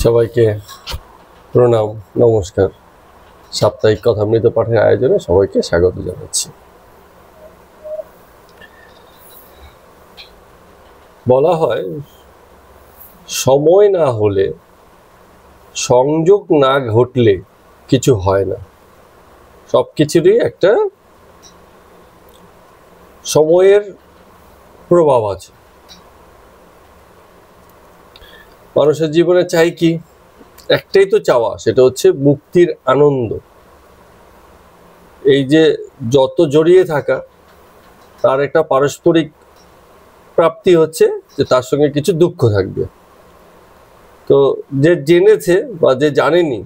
সবাইকে প্রণাম, নমস্কার। সাপ্তাহিক কথামৃত পাঠের আয়োজনে সবাইকে স্বাগত জানাচ্ছি। বলা হয়, সময় না হলে, সংযোগ না ঘটলে কিছু হয় না। সব কিছুরই একটা সময়ের প্রভাব আছে। মানুষের জীবনে চাই কি? একটাই তো চাওয়া, সেটা হচ্ছে মুক্তির আনন্দ। এই যে যত জড়িয়ে থাকা, তার একটা পারস্পরিক প্রাপ্তি হচ্ছে যে তার সঙ্গে কিছু দুঃখ থাকবে। তো যে জেনেছে বা যে জানেনি,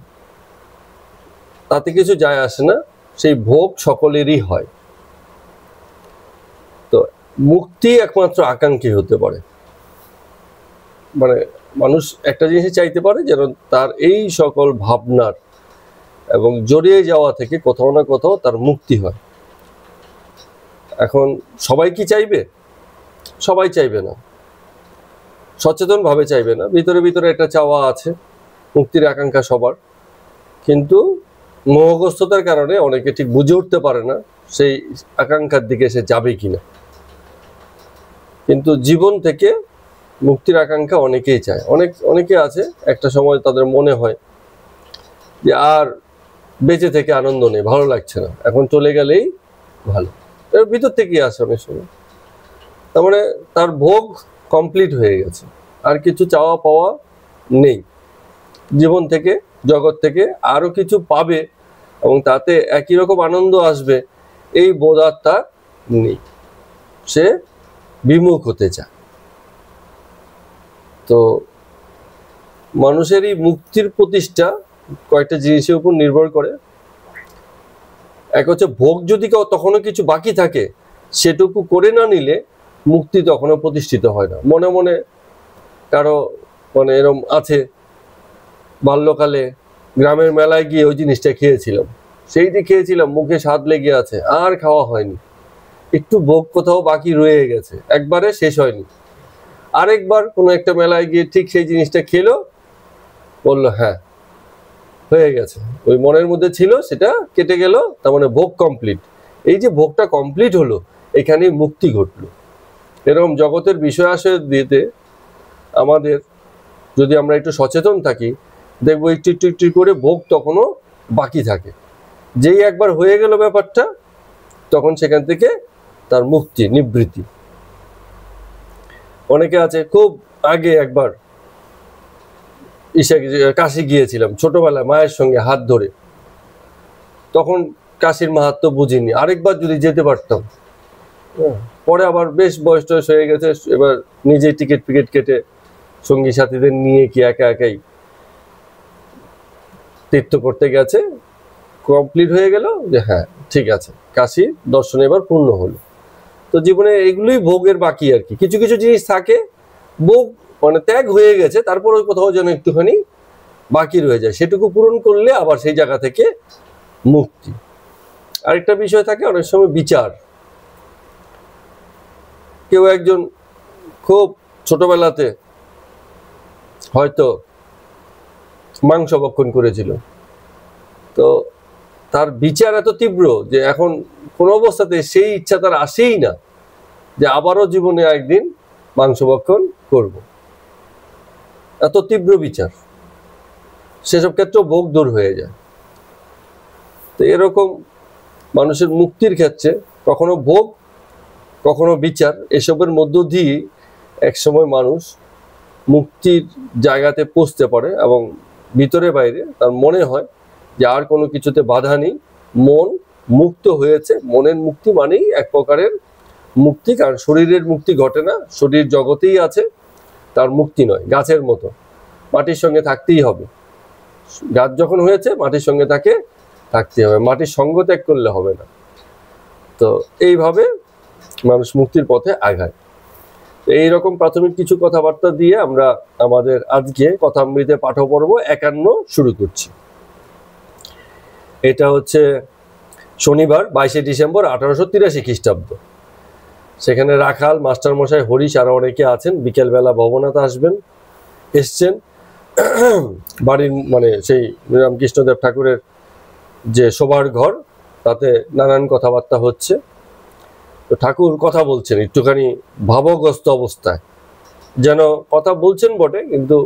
তাতে কিছু যায় আসে না, সেই ভোগ সকলেরই হয়। তো মুক্তি একমাত্র আকাঙ্ক্ষী হতে পারে। মানে মানুষ একটা জিনিস চাইতে পারে যেন তার এই সকল ভাবনার এবং জড়িয়ে যাওয়া থেকে কোথাও না কোথাও তার মুক্তি হয়। এখন সবাই কি চাইবে? সবাই চাইবে না, সচেতন ভাবে চাইবে না। ভিতরে ভিতরে একটা চাওয়া আছে, মুক্তির আকাঙ্ক্ষা সবার, কিন্তু মোহগ্রস্ততার কারণে অনেকে ঠিক বুঝে উঠতে পারে না সেই আকাঙ্ক্ষার দিকে সে যাবে কিনা। কিন্তু জীবন থেকে মুক্তির আকাঙ্ক্ষা অনেকেই চায়। অনেকে আছে একটা সময় তাদের মনে হয় যে আর বেঁচে থেকে আনন্দ নেই, ভালো লাগছে না, এখন চলে গেলেই ভালো। এর ভিতর থেকেই আসে অনেক সময়। তার মানে তার ভোগ কমপ্লিট হয়ে গেছে, আর কিছু চাওয়া পাওয়া নেই। জীবন থেকে, জগৎ থেকে আরো কিছু পাবে এবং তাতে একই রকম আনন্দ আসবে, এই বোধ আর তার নেই। সে বিমুখ হতে চায়। তো মানুষের এই মুক্তির প্রতিষ্ঠা কয়েকটা জিনিসের উপর নির্ভর করে। এক হচ্ছে ভোগ যদি তখনও কিছু বাকি থাকে, সেটুকু করে না নিলে মুক্তি তখনও প্রতিষ্ঠিত হয় না। মনে মনে কারো এরম আছে, বাল্যকালে গ্রামের মেলায় গিয়ে ওই জিনিসটা খেয়েছিলাম, সেই যে খেয়েছিলাম মুখে স্বাদ লেগে আছে, আর খাওয়া হয়নি। একটু ভোগ কোথাও বাকি রয়ে গেছে, একবারে শেষ হয়নি। আরেকবার কোনো একটা মেলায় গিয়ে ঠিক সেই জিনিসটা খেলো, বললো হ্যাঁ হয়ে গেছে, ওই মনের মধ্যে ছিল সেটা কেটে গেল, তার মানে ভোগ কমপ্লিট। এই যে ভোগটা কমপ্লিট হলো, এখানে মুক্তি ঘটলো। এরকম জগতের বিষয় আশয় দিতে আমাদের, যদি আমরা একটু সচেতন থাকি, দেখবো একটু একটু একটু করে ভোগ তখনও বাকি থাকে। যেই একবার হয়ে গেল ব্যাপারটা, তখন সেখান থেকে তার মুক্তি, নিবৃত্তি। অনেকে আছে, খুব আগে একবার কাশি গিয়েছিলাম ছোটবেলায় মায়ের সঙ্গে হাত ধরে, তখন কাশির মাহাত্ম্য বুঝিনি, আরেকবার যদি যেতে পারতাম। পরে আবার বেশ বয়স টয়স হয়ে গেছে, এবার নিজে টিকিট ফিকেট কেটে সঙ্গী সাথীদের নিয়ে কি একা একাই তীর্থ করতে গেছে, কমপ্লিট হয়ে গেল যে হ্যাঁ ঠিক আছে, কাশী দর্শন এবার পূর্ণ হলো। তো জীবনে এগুলোই ভোগের বাকি আর কি। কিছু কিছু জিনিস থাকে ভোগ ত্যাগ হয়ে গেছে, তারপরে কোথাও যেন একটুখানি বাকি রয়ে যায়, সেটুকু পূরণ করলে আবার সেই জায়গা থেকে মুক্তি। আরেকটা বিষয় থাকে অনেক সময় বিচার। কেউ একজন খুব ছোটবেলাতে হয়তো মাংস ভক্ষণ করেছিল, তো তার বিচার এত তীব্র যে এখন কোনো অবস্থাতে সেই ইচ্ছা তার আসেই না যে আবারও জীবনে একদিন মাংস ভক্ষণ করব। এত তীব্র বিচার, সেসব ক্ষেত্রেও ভোগ দূর হয়ে যায়। তো এরকম মানুষের মুক্তির ক্ষেত্রে কখনো ভোগ, কখনো বিচার, এসবের মধ্য দিয়ে একসময় মানুষ মুক্তির জায়গাতে পৌঁছতে পারে এবং ভিতরে বাইরে তার মনে হয় যে আর কোনো কিছুতে বাধা নেই, মন মুক্ত হয়েছে। মনের মুক্তি মানেই এক প্রকারের মুক্তি, কারণ শরীরের মুক্তি ঘটে না, শরীর জগতেই আছে, তার মুক্তি নয়। গাছের মতো মাটির সঙ্গে থাকতেই হবে। গাছ যখন হয়েছে মাটির সঙ্গে তাকে থাকতে হবে, মাটির সঙ্গ ত্যাগ করলে হবে না। তো এইভাবে মানুষ মুক্তির পথে আগায়। এইরকম প্রাথমিক কিছু কথাবার্তা দিয়ে আমরা আমাদের আজকে কথামৃতে পাঠপর্ব 51 শুরু করছি। এটা হচ্ছে শনিবার 22শে ডিসেম্বর 1883 খ্রিস্টাব্দ। সেখানে রাখাল, মাস্টারমশাই, হরিশ আরো অনেকে আছেন। বিকেলবেলা ভবনাথ এসছেন। বাড়ির মানে সেই রামকৃষ্ণদেব ঠাকুরের যে শোবার ঘর, তাতে নানান কথাবার্তা হচ্ছে। তো ঠাকুর কথা বলছেন একটুখানি ভাবগ্রস্ত অবস্থায়, যেন কথা বলছেন বটে কিন্তু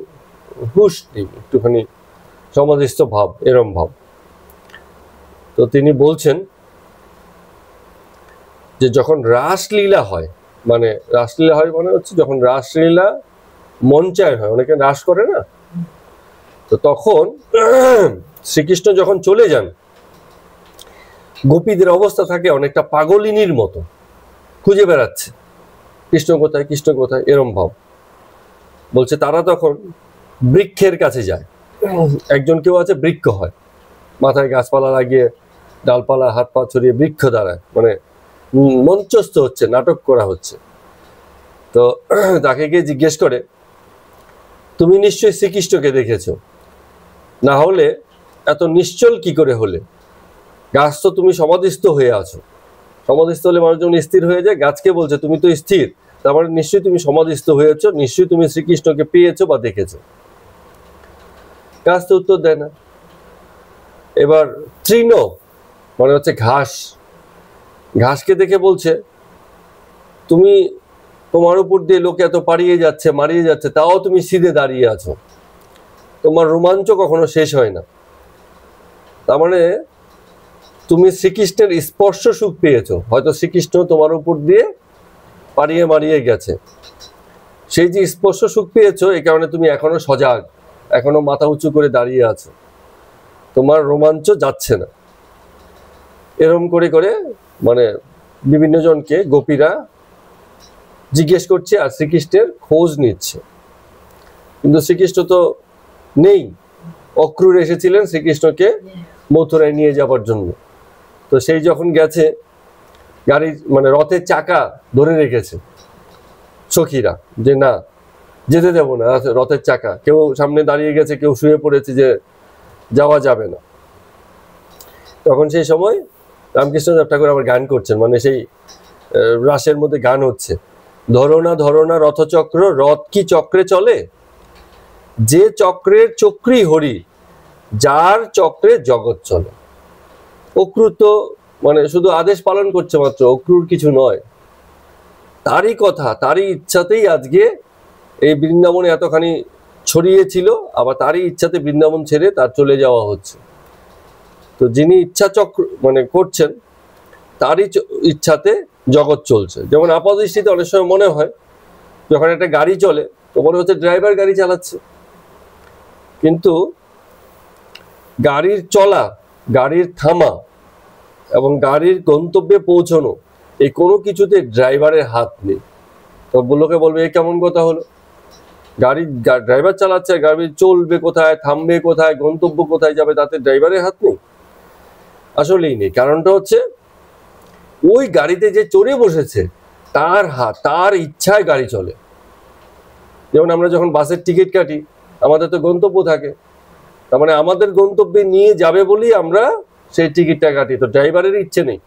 হুঁশ নেই, একটুখানি সমাধিস্থ ভাব, এরম ভাব। তো তিনি বলছেন যে যখন রাসলীলা হয়, মানে রাসলীলা হয় মানে হচ্ছে যখন রাসলীলা মঞ্চায়ন হয়, অনেকে রাস করে না, তো তখন শ্রীকৃষ্ণ যখন চলে যান, গোপীদের অবস্থা থাকে অনেকটা পাগলিনীর মতো, খুঁজে বেড়াচ্ছে কৃষ্ণ কোথায়, কৃষ্ণ কোথায়, এরম ভাব। বলছে তারা তখন বৃক্ষের কাছে যায়। একজন কেউ আছে বৃক্ষ হয়, মাথায় গাছপালা লাগিয়ে ডালপালা হাত পা ছড়িয়ে বৃক্ষ দাঁড়ায়, মানে মঞ্চস্থ হচ্ছে, নাটক করা হচ্ছে। তো তাকে গিয়ে জিজ্ঞেস করে, তুমি নিশ্চয়ই শ্রীকৃষ্ণকে দেখেছো, না হলে এত নিশ্চল কি করে হলে? গাছ তো তুমি সমাধিস্থ হয়ে আছো, সমাধিস্থ হলে মানুষ যখন স্থির হয়ে যায়, গাছকে বলছে তুমি তো স্থির, তার মানে নিশ্চয়ই তুমি সমাধিস্থ হয়েছো, নিশ্চয়ই তুমি শ্রীকৃষ্ণকে পেয়েছো বা দেখেছো। গাছ তো উত্তর দেয় না। এবার তৃণ মানে হচ্ছে ঘাস, ঘাসকে দেখে বলছে তুমি, তোমার উপর দিয়ে লোকে এত পাড়িয়ে যাচ্ছে, মারিয়ে যাচ্ছে, তাও তুমি সিধে দাঁড়িয়ে আছো, তোমার রোমাঞ্চ কখনো শেষ হয় না। তার মানে তুমি শ্রীকৃষ্ণের স্পর্শ সুখ পেয়েছো, হয়তো শ্রীকৃষ্ণ তোমার উপর দিয়ে পাড়িয়ে মারিয়ে গেছে, সেই যে স্পর্শ সুখ পেয়েছো, এই কারণে তুমি এখনো সজাগ, এখনো মাথা উঁচু করে দাঁড়িয়ে আছো, তোমার রোমাঞ্চ যাচ্ছে না। এরম করে করে মানে বিভিন্ন জনকে গোপীরা জিজ্ঞেস করছে আর শ্রীকৃষ্ণের খোঁজ নিচ্ছে। কিন্তু শ্রীকৃষ্ণ তো নেই, অক্রূর এসেছিলেন শ্রীকৃষ্ণকে মথুরায় নিয়ে যাবার জন্য। তো সেই যখন গেছে, গাড়ির মানে রথের চাকা ধরে রেখেছে সখীরা, যে না যেতে দেব না, রথের চাকা, কেউ সামনে দাঁড়িয়ে গেছে, কেউ শুয়ে পড়েছে যে যাওয়া যাবে না। তখন সেই সময় রামকৃষ্ণদেব ঠাকুর আবার গান করছেন, মানে সেই রাসের মধ্যে গান হচ্ছে, ধরো না রথচক্র, রথ কি চক্রে চলে, যে চক্রের চক্রী হরি, যার চক্রে জগৎ চলে। অক্রূর তো মানে শুধু আদেশ পালন করছে মাত্র, অক্রূর কিছু নয়। তারই কথা, তারই ইচ্ছাতেই আজকে এই বৃন্দাবনে এতখানি ছড়িয়েছিল, আবার তারই ইচ্ছাতে বৃন্দাবন ছেড়ে তার চলে যাওয়া হচ্ছে। তো যিনি ইচ্ছা চক্র মানে করছেন, তারই ইচ্ছাতে জগৎ চলছে। যেমন আপাতদৃষ্টিতে অনেক সময় মনে হয়, যখন একটা গাড়ি চলে তো মনে হচ্ছে ড্রাইভার গাড়ি চালাচ্ছে, কিন্তু গাড়ির চলা, গাড়ির থামা এবং গাড়ির গন্তব্যে পৌঁছানো, এই কোনো কিছুতে ড্রাইভারের হাত নেই। তো লোকে বলবে এই কেমন কথা হলো, গাড়ি ড্রাইভার চালাচ্ছে, গাড়ি চলবে কোথায়, থামবে কোথায়, গন্তব্য কোথায় যাবে, তাতে ড্রাইভারের হাত নেই? আসলেই নেই। কারণটা হচ্ছে ওই গাড়িতে যে চড়ে বসেছে তার হাত, তার ইচ্ছায় গাড়ি চলে। যেমন আমরা যখন বাসের টিকিট কাটি, আমাদের তো গন্তব্য থাকে, তার মানে আমাদের গন্তব্যে নিয়ে যাবে বলেই আমরা সেই টিকিটটা কাটি। তো ড্রাইভারের ইচ্ছে নেই,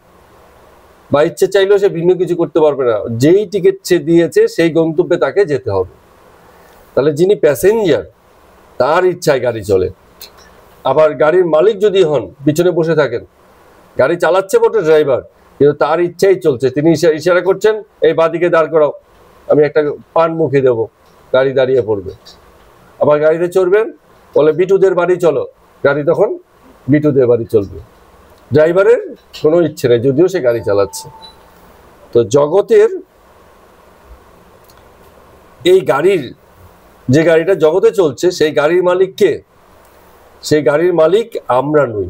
বা ইচ্ছে চাইলেও সে ভিন্ন কিছু করতে পারবে না, যেই টিকিট সে দিয়েছে সেই গন্তব্যে তাকে যেতে হবে। তাহলে যিনি প্যাসেঞ্জার, তার ইচ্ছায় গাড়ি চলে। আবার গাড়ির মালিক যদি হন, পিছনে বসে থাকেন, গাড়ি চালাচ্ছে বটে ড্রাইভার, কিন্তু তার ইচ্ছাই চলছে, তিনি ইশারা করছেন এই বাদিকে দাঁড় করাও, আমি একটা পান মুখে দেবো, গাড়ি দাঁড়িয়ে পড়বে। আবার গাড়িতে চড়বেন, বলে বিটুদের বাড়ি চলো, গাড়ি তখন বিটুদের বাড়ি চলবে। ড্রাইভারের কোনো ইচ্ছে নেই, যদিও সে গাড়ি চালাচ্ছে। তো জগতের এই গাড়ির, যে গাড়িটা জগতে চলছে, সেই গাড়ির মালিক কে? সেই গাড়ির মালিক আমরা নই।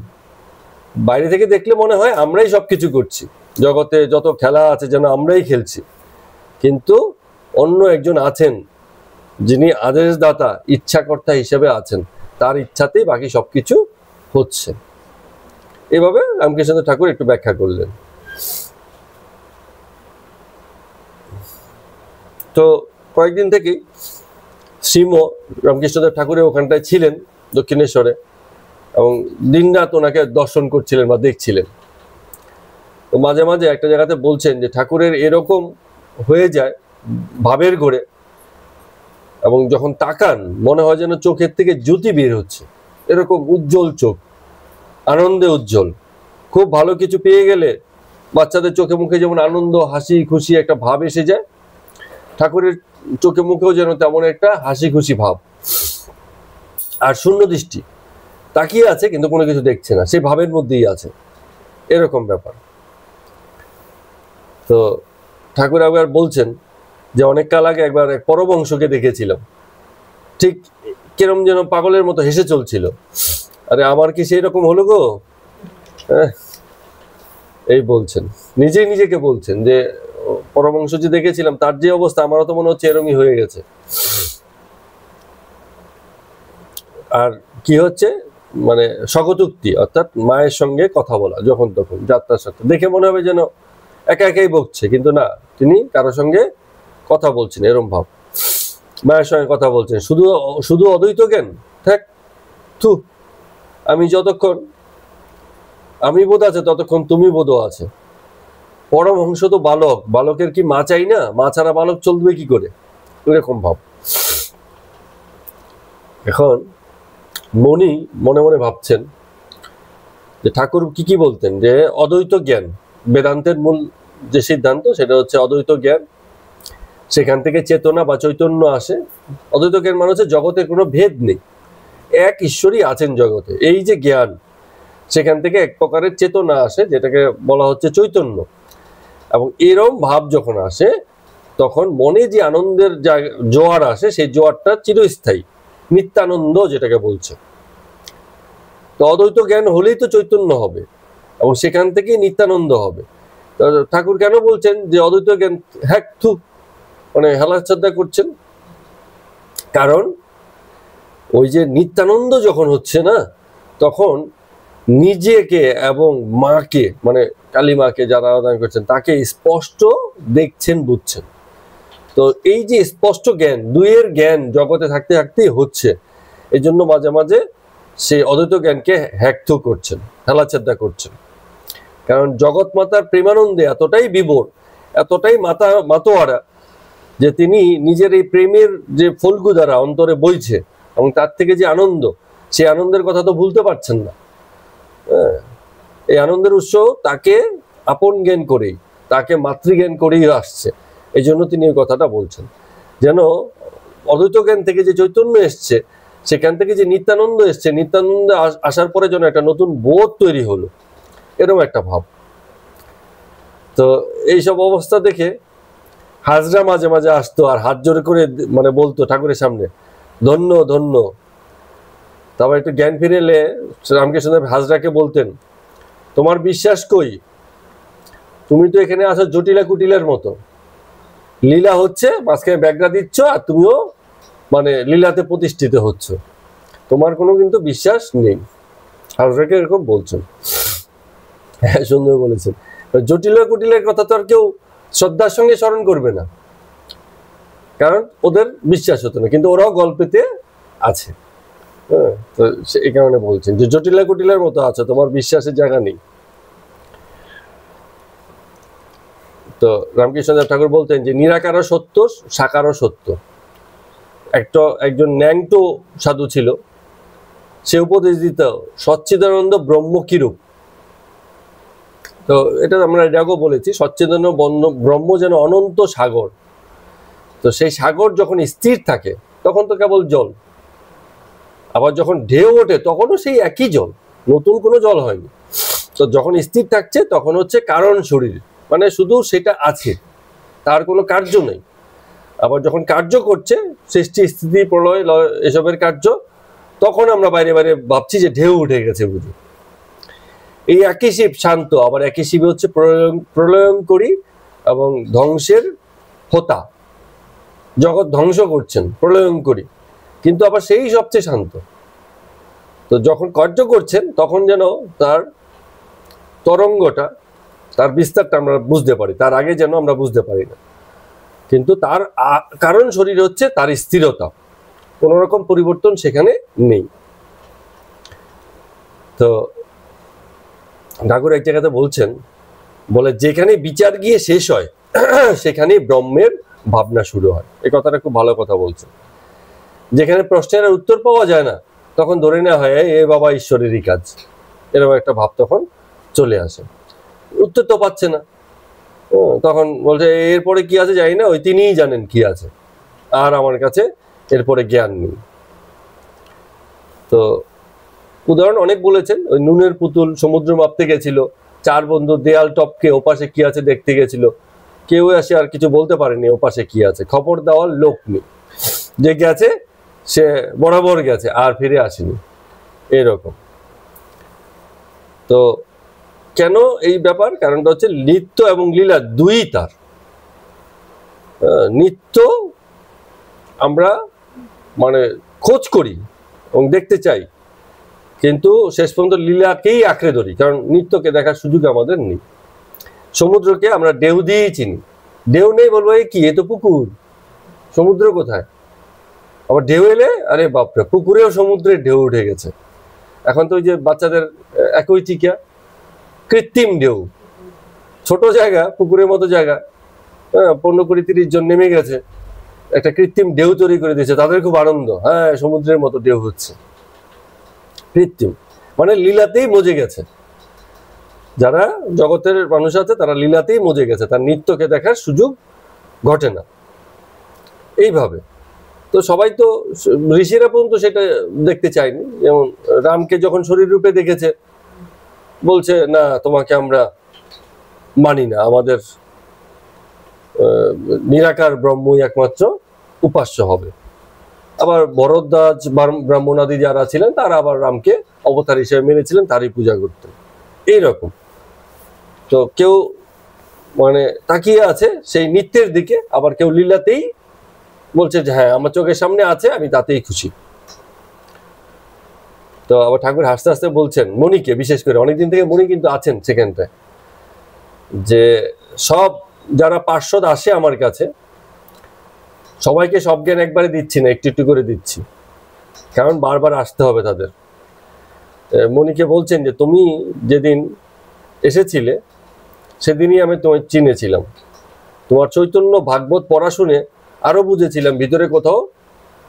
বাইরে থেকে দেখলে মনে হয় আমরাই সবকিছু করছি, জগতে যত খেলা আছে যেন আমরাই খেলছি, কিন্তু অন্য একজন আছেন যিনি আদেশদাতা, ইচ্ছাকর্তা হিসেবে আছেন, তার ইচ্ছাতেই বাকি সবকিছু হচ্ছে। এভাবে রামকৃষ্ণ ঠাকুর একটু ব্যাখ্যা করলেন। তো কয়েকদিন থেকেই শ্রীম রামকৃষ্ণদেব ঠাকুরের ওখানটায় ছিলেন দক্ষিণেশ্বরে, এবং দিনরাত ওনাকে দর্শন করছিলেন বা দেখছিলেন। তো মাঝে মাঝে একটা জায়গাতে বলছেন যে ঠাকুরের এরকম হয়ে যায় ভাবের ঘোরে, এবং যখন তাকান মনে হয় যেন চোখের থেকে জ্যোতি বের হচ্ছে, এরকম উজ্জ্বল চোখ, আনন্দে উজ্জ্বল। খুব ভালো কিছু পেয়ে গেলে বাচ্চাদের চোখে মুখে যেমন আনন্দ, হাসি খুশি একটা ভাব এসে যায়, ঠাকুরের চোখে মুখেও যেন তেমন একটা হাসি খুশি ভাব। আর শূন্য দৃষ্টি, তাকিয়ে আছে কিন্তু কোনো কিছু দেখছে না, সেই ভাবের মধ্যেই আছে, এরকম ব্যাপার। তো ঠাকুর একবার বলছেন যে অনেক কাল আগে একবার এক পরবংশকে দেখেছিলাম, ঠিক কিরম যেন পাগলের মতো হেসে চলছিল। আরে আমার কি সেই রকম হলো গো, এই বলছেন, নিজেই নিজেকে বলছেন যে পরবংশ যে দেখেছিলাম তার যে অবস্থা, আমারও তো মনে হচ্ছে এরমই হয়ে গেছে। আর কি হচ্ছে, মানে স্বগতোক্তি, অর্থাৎ মায়ের সঙ্গে কথা বলা, যখন তখন যাত্রার সাথে দেখে মনে হবে যেন একা একাই বকছে, কিন্তু না, তিনি কারোর সঙ্গে কথা বলছেন, এরম ভাব। মায়ের সঙ্গে কথা বলছেন, শুধু শুধু অদ্বৈত জ্ঞান, থাক থু, আমি যতক্ষণ আমি বোধ আছে ততক্ষণ তুমি বোধও আছে। পরমহংস তো বালক, বালকের কি মা চাই না? মা ছাড়া বালক চলবে কি করে, এরকম ভাব। এখন মনি মনে মনে ভাবছেন যে ঠাকুর কি বলতেন, যে অদ্বৈত জ্ঞান, বেদান্তের মূল যে সিদ্ধান্ত সেটা হচ্ছে অদ্বৈত জ্ঞান, সেখান থেকে চেতনা বা চৈতন্য আসে। অদ্বৈত জ্ঞান মানে হচ্ছে জগতের কোনো ভেদ নেই, এক ঈশ্বরই আছেন জগতে, এই যে জ্ঞান, সেখান থেকে এক প্রকারের চেতনা আসে যেটাকে বলা হচ্ছে চৈতন্য। এবং এরম ভাব যখন আসে তখন মনে যে আনন্দের জোয়ার আসে, সেই জোয়ারটা চিরস্থায়ী, নিত্যানন্দ যেটাকে বলছে। তো অদ্বৈত জ্ঞান হলেই তো চৈতন্য হবে এবং সেখান থেকেই নিত্যানন্দ হবে। ঠাকুর কেন বলছেন যে অদ্বৈত জ্ঞান হ্যাক থু, মানে হেলাচ্ছাদা করছেন? কারণ ওই যে নিত্যানন্দ যখন হচ্ছে না, তখন নিজেকে এবং মাকে, মানে কালী মাকে যারা আরাধনা করছেন তাকে স্পষ্ট দেখছেন, বুঝছেন। তো এই যে স্পষ্ট জ্ঞান, দুইয়ের জ্ঞান জগতে থাকতে থাকতেই হচ্ছে, এই জন্য মাঝে মাঝে সেই অদ্বৈত জ্ঞানকে হ্যাকথু করছেন, হেলাচ্ছেদা করছেন। কারণ জগৎ মাতার প্রেমানন্দে এতটাই বিভোর, এতটাই মাতোয়ারা, যে তিনি নিজের এই প্রেমের যে ফলগু দ্বারা অন্তরে বইছে এবং তার থেকে যে আনন্দ, সেই আনন্দের কথা তো ভুলতে পারছেন না। এই আনন্দের উৎস তাকে আপন জ্ঞান করেই, তাকে মাতৃজ্ঞান করেই আসছে। এই জন্য তিনি এই কথাটা বলছেন, যেন অদ্বৈত জ্ঞান থেকে যে চৈতন্য এসছে, সেখান থেকে যে নিত্যানন্দ এসছে, নিত্যানন্দ আসার পরে যেন একটা নতুন বোধ তৈরি হলো, এরকম একটা ভাব। তো এইসব অবস্থা দেখে হাজরা মাঝে মাঝে আসতো আর হাত জোরে করে মানে বলতো ঠাকুরের সামনে, ধন্য ধন্য। তারপর একটু জ্ঞান ফিরে এলে রামকৃষ্ণদেব হাজরাকে বলতেন, তোমার বিশ্বাস কই, তুমি তো এখানে আসো জটিলা কুটিলের মতো, লীলা হচ্ছে, মাঝখানে ব্যাগরা দিচ্ছ আর তুমিও মানে লীলাতে প্রতিষ্ঠিত হচ্ছ, তোমার কোনো কিন্তু বিশ্বাস নেই। হাজরাকে এরকম বলছেন। হ্যাঁ, সুন্দর বলেছেন। জটিলা কুটিলের কথা তো আর কেউ শ্রদ্ধার সঙ্গে স্মরণ করবে না, কারণ ওদের বিশ্বাস হতো না, কিন্তু ওরাও গল্পেতে আছে। হ্যাঁ, তো এই কারণে বলছেন যে জটিলা কুটিলের মতো আছে, তোমার বিশ্বাসের জায়গা নেই। তো রামকৃষ্ণদেব ঠাকুর বলতেন যে নিরাকারও সত্য, সাকারও সত্য। একজন ন্যাংটো সাধু ছিল, সে উপদেশ দিত সচ্চিদানন্দ ব্রহ্ম কিরূপ। তো এটা আমরা এর আগেও বলেছি, সচ্চিদানন্দ ব্রহ্ম যেন অনন্ত সাগর। তো সেই সাগর যখন স্থির থাকে তখন তো কেবল জল, আবার যখন ঢেউ ওঠে তখনও সেই একই জল, নতুন কোনো জল হয়নি। তো যখন স্থির থাকছে তখন হচ্ছে কারণ শরীর, মানে শুধু সেটা আছে, তার কোনো কার্য নেই। আবার যখন কার্য করছে, সৃষ্টি স্থিতি প্রলয় এসবের কার্য, তখন আমরা বাইরে বাইরে ভাবছি যে ঢেউ উঠে গেছে বুঝি। এই একই শিব শান্ত, আবার একই শিব হচ্ছে প্রলয়ঙ্করী এবং ধ্বংসের হোতা, জগৎ ধ্বংস করছেন, প্রলয়ঙ্করী, কিন্তু আবার সেই সবচেয়ে শান্ত। তো যখন কার্য করছেন তখন যেন তার তরঙ্গটা, তার বিস্তারটা আমরা বুঝতে পারি, তার আগে যেন আমরা বুঝতে পারি না। কিন্তু তার কারণ শরীর হচ্ছে তার স্থিরতা, কোন রকম পরিবর্তন সেখানে নেই। তো ঠাকুর এক জায়গাতে বলছেন, বলে যেখানে বিচার গিয়ে শেষ হয় সেখানেই ব্রহ্মের ভাবনা শুরু হয়। এই কথাটা খুব ভালো কথা বলছেন। যেখানে প্রশ্নের আর উত্তর পাওয়া যায় না তখন ধরে নেওয়া হয় এ বাবা ঈশ্বরেরই কাজ, এরকম একটা ভাব তখন চলে আসে। উত্তর তো পাচ্ছে না, তখন বলছে এরপরে কি আছে জানি না, ওই তিনিই জানেন কি আছে, আর আমার কাছে এরপরে জ্ঞান নেই। তো উদাহরণ অনেক বলেছেন, ওই নুনের পুতুল সমুদ্র মাপতে গেছিল, 4 বন্ধু দেয়াল টপকে ওপাশে কি আছে দেখতে গেছিল, কেউ আসে আর কিছু বলতে পারেনি ওপাশে কি আছে, খবর দেওয়ার লোক নেই, যে গেছে সে বরাবর গেছে আর ফিরে আসেনি, এরকম। তো কেন এই ব্যাপার? কারণটা হচ্ছে নিত্য এবং লীলা দুই তার। নিত্য আমরা মানে খোঁজ করি এবং দেখতে চাই, কিন্তু শেষ পর্যন্ত লীলাকেই আঁকড়ে ধরি, কারণ নিত্যকে দেখার সুযোগ আমাদের নেই। সমুদ্রকে আমরা ঢেউ দিয়েই চিনি, ঢেউ নেই বলবো এই কি, এ তো পুকুর, সমুদ্র কোথায়? আবার ঢেউ এলে আরে বাপরে, পুকুরেও সমুদ্রের ঢেউ উঠে গেছে। এখন তো ওই যে বাচ্চাদের অ্যাকুয়াটিকা, কৃত্রিম ঢেউ, ছোট জায়গা, পুকুরের মতো জায়গা, 15-20-30 জন নেমে গেছে, একটা কৃত্রিম ঢেউ তৈরি করে দিয়েছে, তাদের খুব আনন্দ, হ্যাঁ সমুদ্রের মতো ঢেউ হচ্ছে। কৃত্রিম মানে লীলাতেই মজে গেছে, যারা জগতের মানুষ আছে তারা লীলাতেই মজে গেছে, তার নিত্যকে দেখার সুযোগ ঘটে না এইভাবে। তো সবাই তো, ঋষিরা পর্যন্ত সেটা দেখতে চায়নি। যেমন রামকে যখন শরীর রূপে দেখেছে, বলছে না তোমাকে আমরা মানি না, আমাদের নিরাকার ব্রহ্মই একমাত্র উপাস্য হবে। আবার ভরদ্বাজ ব্রাহ্মণাদি যারা ছিলেন তারা আবার রামকে অবতার হিসেবে মেনেছিলেন, তারই পূজা করতেন, এইরকম। তো কেউ মানে তাকিয়ে আছে সেই নিত্যের দিকে, আবার কেউ লীলাতেই বলছে যে হ্যাঁ আমার চোখের সামনে আছে, আমি তাতেই খুশি। তো আবার ঠাকুর হাসতে হাসতে বলছেন মণিকে, বিশেষ করে অনেকদিন থেকে মণি কিন্তু আছেন সেখানটায়, যে সব যারা পার্শ্বদ আসে আমার কাছে, সবাইকে সব জ্ঞান একবারে দিচ্ছি না, একটু একটু করে দিচ্ছি, কারণ বারবার আসতে হবে তাদের। মণিকে বলছেন যে তুমি যেদিন এসেছিলে সেদিনই আমি তোমায় চিনেছিলাম, তোমার চৈতন্য ভাগবত পড়া শুনে আরো বুঝেছিলাম ভিতরে কোথাও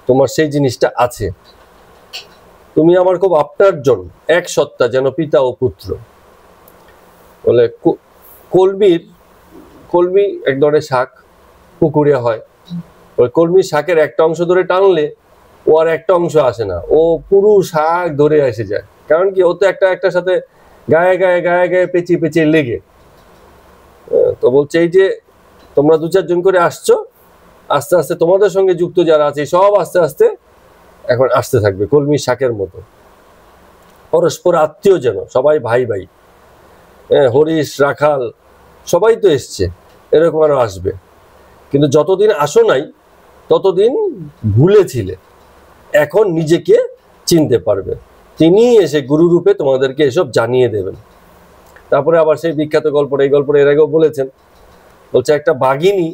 তোমার সেই জিনিসটা আছে। তুমি আমার খুব আপনার জন, এক সত্তা, যেন পিতা ও পুত্র। বলে কলমি এক ধরনের শাক, পুকুরে হয়, ওই কলমির শাকের একটা অংশ ধরে টানলে ও আর একটা অংশ আসে না, ও পুরো শাক ধরে এসে যায়। কারণ কি, ও তো একটার সাথে গায়ে গায়ে গায়ে গায়ে পেঁচিয়ে পেঁচিয়ে লেগে। তো বলছে এই যে তোমরা 2-4 জন করে আসছো, আস্তে আস্তে তোমাদের সঙ্গে যুক্ত যারা আছে সব আস্তে আস্তে এখন আসতে থাকবে কলমির শাকের মতো, পরস্পর আত্মীয় যেন, সবাই ভাই ভাই। হরিশ রাখাল সবাই তো এসছে, এরকম আরো আসবে। কিন্তু যতদিন আসো নাই ততদিন ভুলেছিলে, এখন নিজেকে চিনতে পারবে, তিনি এসে গুরুরূপে তোমাদেরকে এসব জানিয়ে দেবেন। তারপরে আবার সেই বিখ্যাত গল্পটা, এই গল্পটা এর আগেও বলেছেন, বলছে একটা বাঘিনী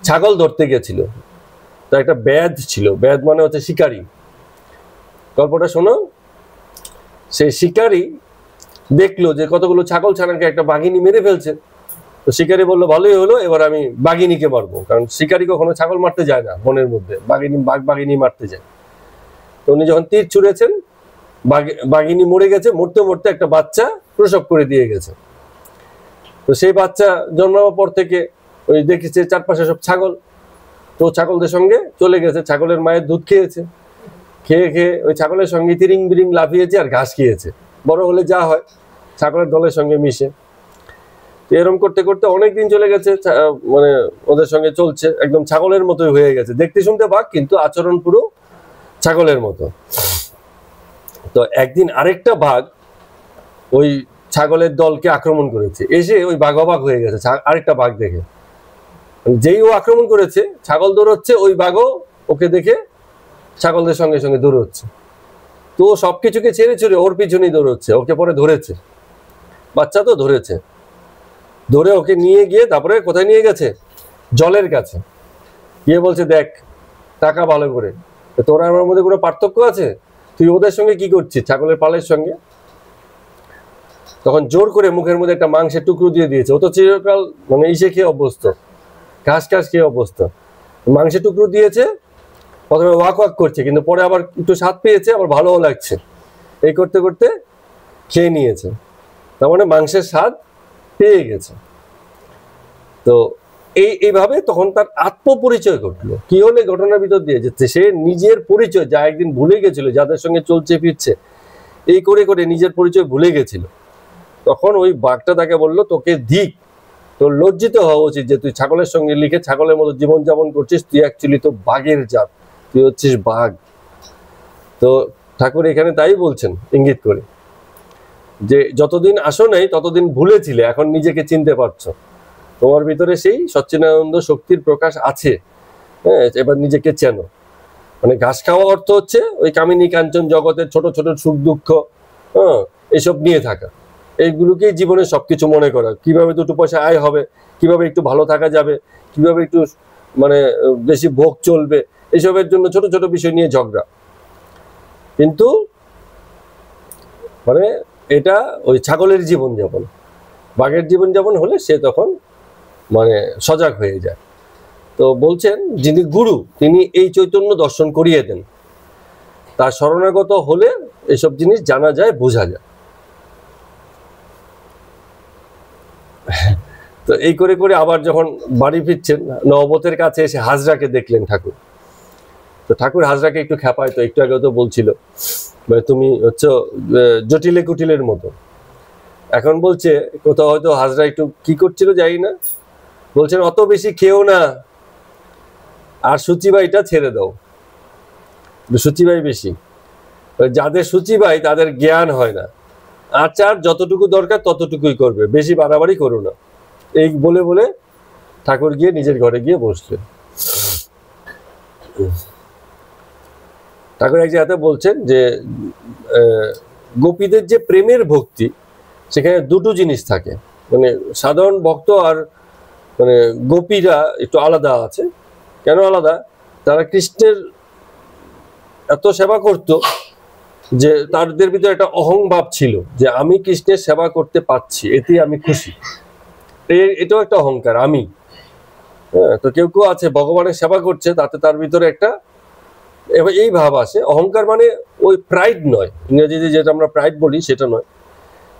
ছাগল ধরতে গেছিল, তার একটা ব্যাধ ছিল, ব্যাধ মানে হচ্ছে শিকারী। গল্পটা শোনো। সেই শিকারী দেখলো যে কতগুলো ছাগল ছানাকে একটা বাঘিনী মেরে ফেলছে। তো শিকারী বললো ভালোই হলো, এবার আমি বাঘিনীকে মারবো, কারণ শিকারী কখনো ছাগল মারতে যায় না বনের মধ্যে, বাঘিনী মারতে যায়। তো উনি যখন তীর ছুঁড়েছেন, বাঘিনী মরে গেছে, মরতে মরতে একটা বাচ্চা প্রসব করে দিয়ে গেছে। তো সেই বাচ্চা জন্মানোর পর থেকে ওই দেখেছে চারপাশে সব ছাগল, তো ছাগলদের সঙ্গে চলে গেছে, ছাগলের মায়ের দুধ খেয়েছে, খেয়ে খেয়ে ওই ছাগলের সঙ্গে তিরিং বিরিং লাফিয়েছে আর ঘাস খেয়েছে, বড় হলে যা হয় ছাগলের দলের সঙ্গে মিশে। এরকম করতে করতে অনেকদিন চলে গেছে, মানে ওদের সঙ্গে চলছে, একদম ছাগলের মতোই হয়ে গেছে, দেখতে শুনতে বাঘ কিন্তু আচরণ পুরো ছাগলের মতো। তো একদিন আরেকটা বাঘ ওই ছাগলের দলকে আক্রমণ করেছে, এসে ওই বাঘ অবাক হয়ে গেছে আরেকটা বাঘ দেখে। যেই ও আক্রমণ করেছে, ছাগল দৌড়চ্ছে, ওই বাঘও ওকে দেখে ছাগলদের সঙ্গে সঙ্গে দৌড়চ্ছে। তো সবকিছুকে ছেড়ে ছেড়ে ওর পিছনেই দৌড়চ্ছে, ওকে পরে ধরেছে, বাচ্চা তো ধরেছে, ধরে ওকে নিয়ে গিয়ে তারপরে কোথায় নিয়ে গেছে, জলের কাছে গিয়ে বলছে দেখ টাকা ভালো করে, তোরা আমার মধ্যে কোনো পার্থক্য আছে, তুই ওদের সঙ্গে কি করছিস, ছাগলের পালের সঙ্গে। তখন জোর করে মুখের মধ্যে একটা মাংসের টুকরো দিয়ে দিয়েছে, ও তো চিরকাল মানে ইসে খেয়ে অভ্যস্ত, ঘাস খেয়ে অভ্যস্ত, মাংসের টুকরো দিয়েছে, প্রথমে ওয়াক ওয়াক করছে, কিন্তু পরে আবার একটু স্বাদ পেয়েছে, আবার ভালোও লাগছে, এই করতে করতে খেয়ে নিয়েছে, তার মানে মাংসের স্বাদ পেয়ে গেছে। তো এইভাবে তখন তার আত্মপরিচয় ঘটলো। কি হলে ঘটনার ভিতর দিয়ে যাচ্ছে, সে নিজের পরিচয় যা একদিন ভুলে গেছিল, যাদের সঙ্গে চলছে ফিরছে, এই করে করে নিজের পরিচয় ভুলে গেছিল। তখন ওই বাঘটা তাকে বললো, তোকে দিক, তোর লজ্জিত হওয়া উচিত যে তুই ছাগলের সঙ্গে লিখে ছাগলের মতো জীবনযাপন করছিস, তুই অ্যাকচুয়ালি তো বাঘের জাত, তুই হচ্ছিস বাঘ। তো ঠাকুর এখানে তাই বলছেন ইঙ্গিত করে, যে যতদিন আসো নাই ততদিন ভুলেছিলে, এখন নিজেকে চিনতে পারছো, তোমার ভিতরে সেই সচ্চিদানন্দ শক্তির প্রকাশ আছে, হ্যাঁ, এবার নিজেকে চেনো। মানে ঘাস খাওয়া অর্থ হচ্ছে ওই কামিনী কাঞ্চন জগতের ছোট ছোট সুখ দুঃখ, হ্যাঁ, এসব নিয়ে থাকা, এইগুলোকেই জীবনে সবকিছু মনে করা, কিভাবে দুটো পয়সা আয় হবে, কিভাবে একটু ভালো থাকা যাবে, কিভাবে একটু মানে বেশি ভোগ চলবে, এসবের জন্য ছোট ছোট বিষয় নিয়ে ঝগড়া। কিন্তু মানে এটা ওই ছাগলের জীবনযাপন। বাঘের জীবনযাপন হলে সে তখন মানে সজাগ হয়ে যায়। তো বলছেন যিনি গুরু, তিনি এই চৈতন্য দর্শন করিয়ে দেন, তার শরণাগত হলে এসব জিনিস জানা যায়, বোঝা যায়। তো এই করে করে আবার যখন বাড়ি ফিরছেন, নবতের কাছে এসে হাজরাকে দেখলেন ঠাকুর। তো ঠাকুর হাজরাকে একটু খেপায়, তো একটু আগে তো বলছিল তুমি হচ্ছে জটিলে কুটিলের মতো। এখন বলছে কোথাও হয়তো হাজরা একটু কি করছিল জানি না, বলছেন অত বেশি খেও না, আর সূচিবাইটা ছেড়ে দাও। সূচিবাই বেশি, যাদের সূচিবাই তাদের জ্ঞান হয় না, আচার যতটুকু দরকার ততটুকুই করবে, বেশি বাড়াবাড়ি করো না। এই বলে বলে ঠাকুর গিয়ে নিজের ঘরে গিয়ে বসলেন। ঠাকুর এক জায়গাতে বলছেন যে গোপীদের যে প্রেমের ভক্তি, সেখানে দুটো জিনিস থাকে, মানে সাধারণ ভক্ত আর মানে গোপীরা একটু আলাদা আছে। কেন আলাদা? তারা কৃষ্ণের এত সেবা করত যে তাদের ভিতরে একটা অহংভাব ছিল যে আমি কৃষ্ণের সেবা করতে পারছি, এতে আমি খুশি। এটাও একটা অহংকার, আমি। হ্যাঁ, তো কেউ কেউ আছে ভগবানের সেবা করছে, তাতে তার ভিতরে একটা এই ভাব আসে। অহংকার মানে ওই প্রাইড নয়, ইংরেজিতে যেটা আমরা প্রাইড বলি সেটা নয়,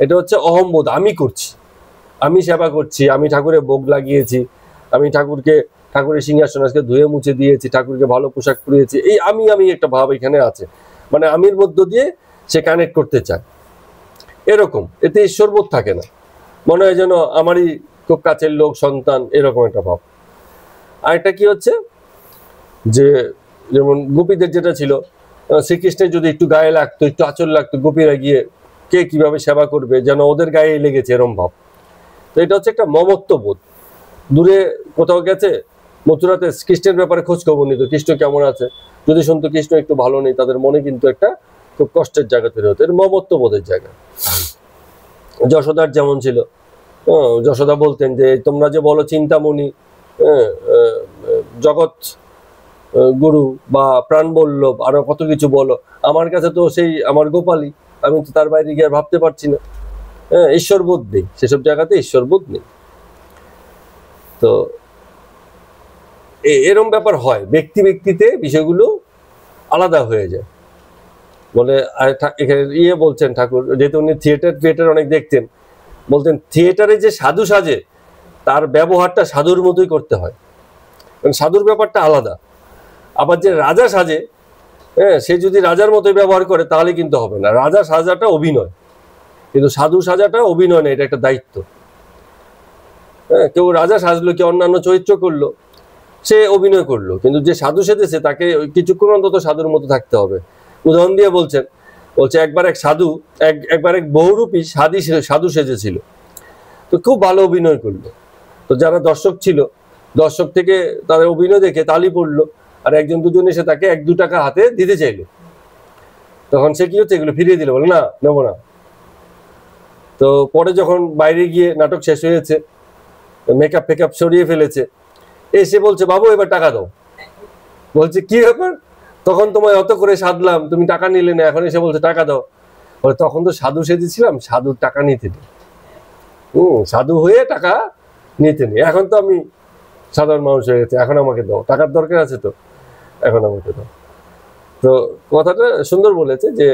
এটা হচ্ছে অহংবোধ। আমি করছি, আমি সেবা করছি, আমি ঠাকুরের ভোগ লাগিয়েছি, আমি ঠাকুরের সিংহাসন আজকে ধুয়ে মুছে দিয়েছি, ঠাকুরকে ভালো পোশাক পরিয়েছি, এই আমি একটা ভাব এখানে আছে, মানে আমির মধ্য দিয়ে সে কানেক্ট করতে চায়, এরকম। এতে ঈশ্বরবোধ থাকে না, মনে হয় যেন আমারই খুব কাছের লোক, সন্তান, এরকম একটা ভাব। আরেকটা কি হচ্ছে যে যেমন গোপীদের যেটা ছিল, শ্রীকৃষ্ণের যদি একটু গায়ে লাগতো, একটু আঁচল লাগতো, গোপীরা গিয়ে কে কিভাবে সেবা করবে, যেন ওদের গায়ে লেগেছে, এরম ভাব। তো এটা হচ্ছে একটা মমত্ববোধ। দূরে কোথাও গেছে, মথুরাতে কৃষ্ণের ব্যাপারে খোঁজ খবর নিত, কৃষ্ণ কেমন আছে, যদি শুনতো কৃষ্ণ একটু ভালো নেই, তাদের মনে কিন্তু একটা খুব কষ্টের জায়গা তৈরি হতো, এর মমত্ববোধের জায়গা। যশোদার যেমন ছিল, যশোদা বলতেন যে তোমরা যে বলো চিন্তামণি, জগৎ গুরু বা প্রাণবল্লভ, আরো কত কিছু বলো, আমার কাছে তো সেই আমার গোপালই, আমি তো তার বাইরে গিয়ে ভাবতে পারছি না। হ্যাঁ, ঈশ্বরবোধ নেই, সেসব জায়গাতে ঈশ্বরবোধ নেই। তো এরম ব্যাপার হয়, ব্যক্তি ব্যক্তিতে বিষয়গুলো আলাদা হয়ে যায়। বলে এখানে বলছেন ঠাকুর, যেহেতু উনি থিয়েটার অনেক দেখতেন, বলতেন থিয়েটারে যে সাধু সাজে তার ব্যবহারটা সাধুর মতোই করতে হয়, কারণ সাধুর ব্যাপারটা আলাদা। আবার যে রাজা সাজে, হ্যাঁ, সে যদি রাজার মতোই ব্যবহার করে তাহলে কিন্তু হবে না। রাজা সাজাটা অভিনয়, কিন্তু সাধু সাজাটা অভিনয় না, এটা একটা দায়িত্ব। হ্যাঁ, কেউ রাজা সাজলো, কেউ অন্যান্য চরিত্র করলো, সে অভিনয় করলো, কিন্তু যে সাধু সেজেছে তাকে কিছুক্ষণ অন্তত সাধুর মতো থাকতে হবে। উদাহরণ দিয়ে বলছে একবার এক সাধু একবার এক বহুরূপী সাধু সেজেছিল, তো খুব ভালো অভিনয় করলো। তো যারা দর্শক ছিল, দর্শক থেকে তাদের অভিনয় দেখে তালি পড়লো, আর একজন দুজন এসে তাকে 1-2 টাকা হাতে দিতে চাইলো। তখন সে কি হচ্ছে, এগুলো ফিরিয়ে দিল, বলে না, নেবো না। তো পরে যখন বাইরে গিয়ে নাটক শেষ হয়েছে, মেকআপ ফেকআপ সরিয়ে ফেলেছে, এসে বলছে বাবু এবার টাকা দাও। বলছে কি ব্যাপার, তখন তোমায় অত করে সাধলাম, তুমি টাকা নিলে না, এখন এসে বলছে টাকা দাও। বলে তখন তো সাধু সেজেছিলাম, সাধুর টাকা নিতে নেই, সাধু হয়ে টাকা নিতে নেই, এখন তো আমি সাধারণ মানুষ হয়ে গেছে, এখন আমাকে দাও, টাকার দরকার আছে তো, এখন আমাকে দাও। তো কথাটা সুন্দর বলেছে যে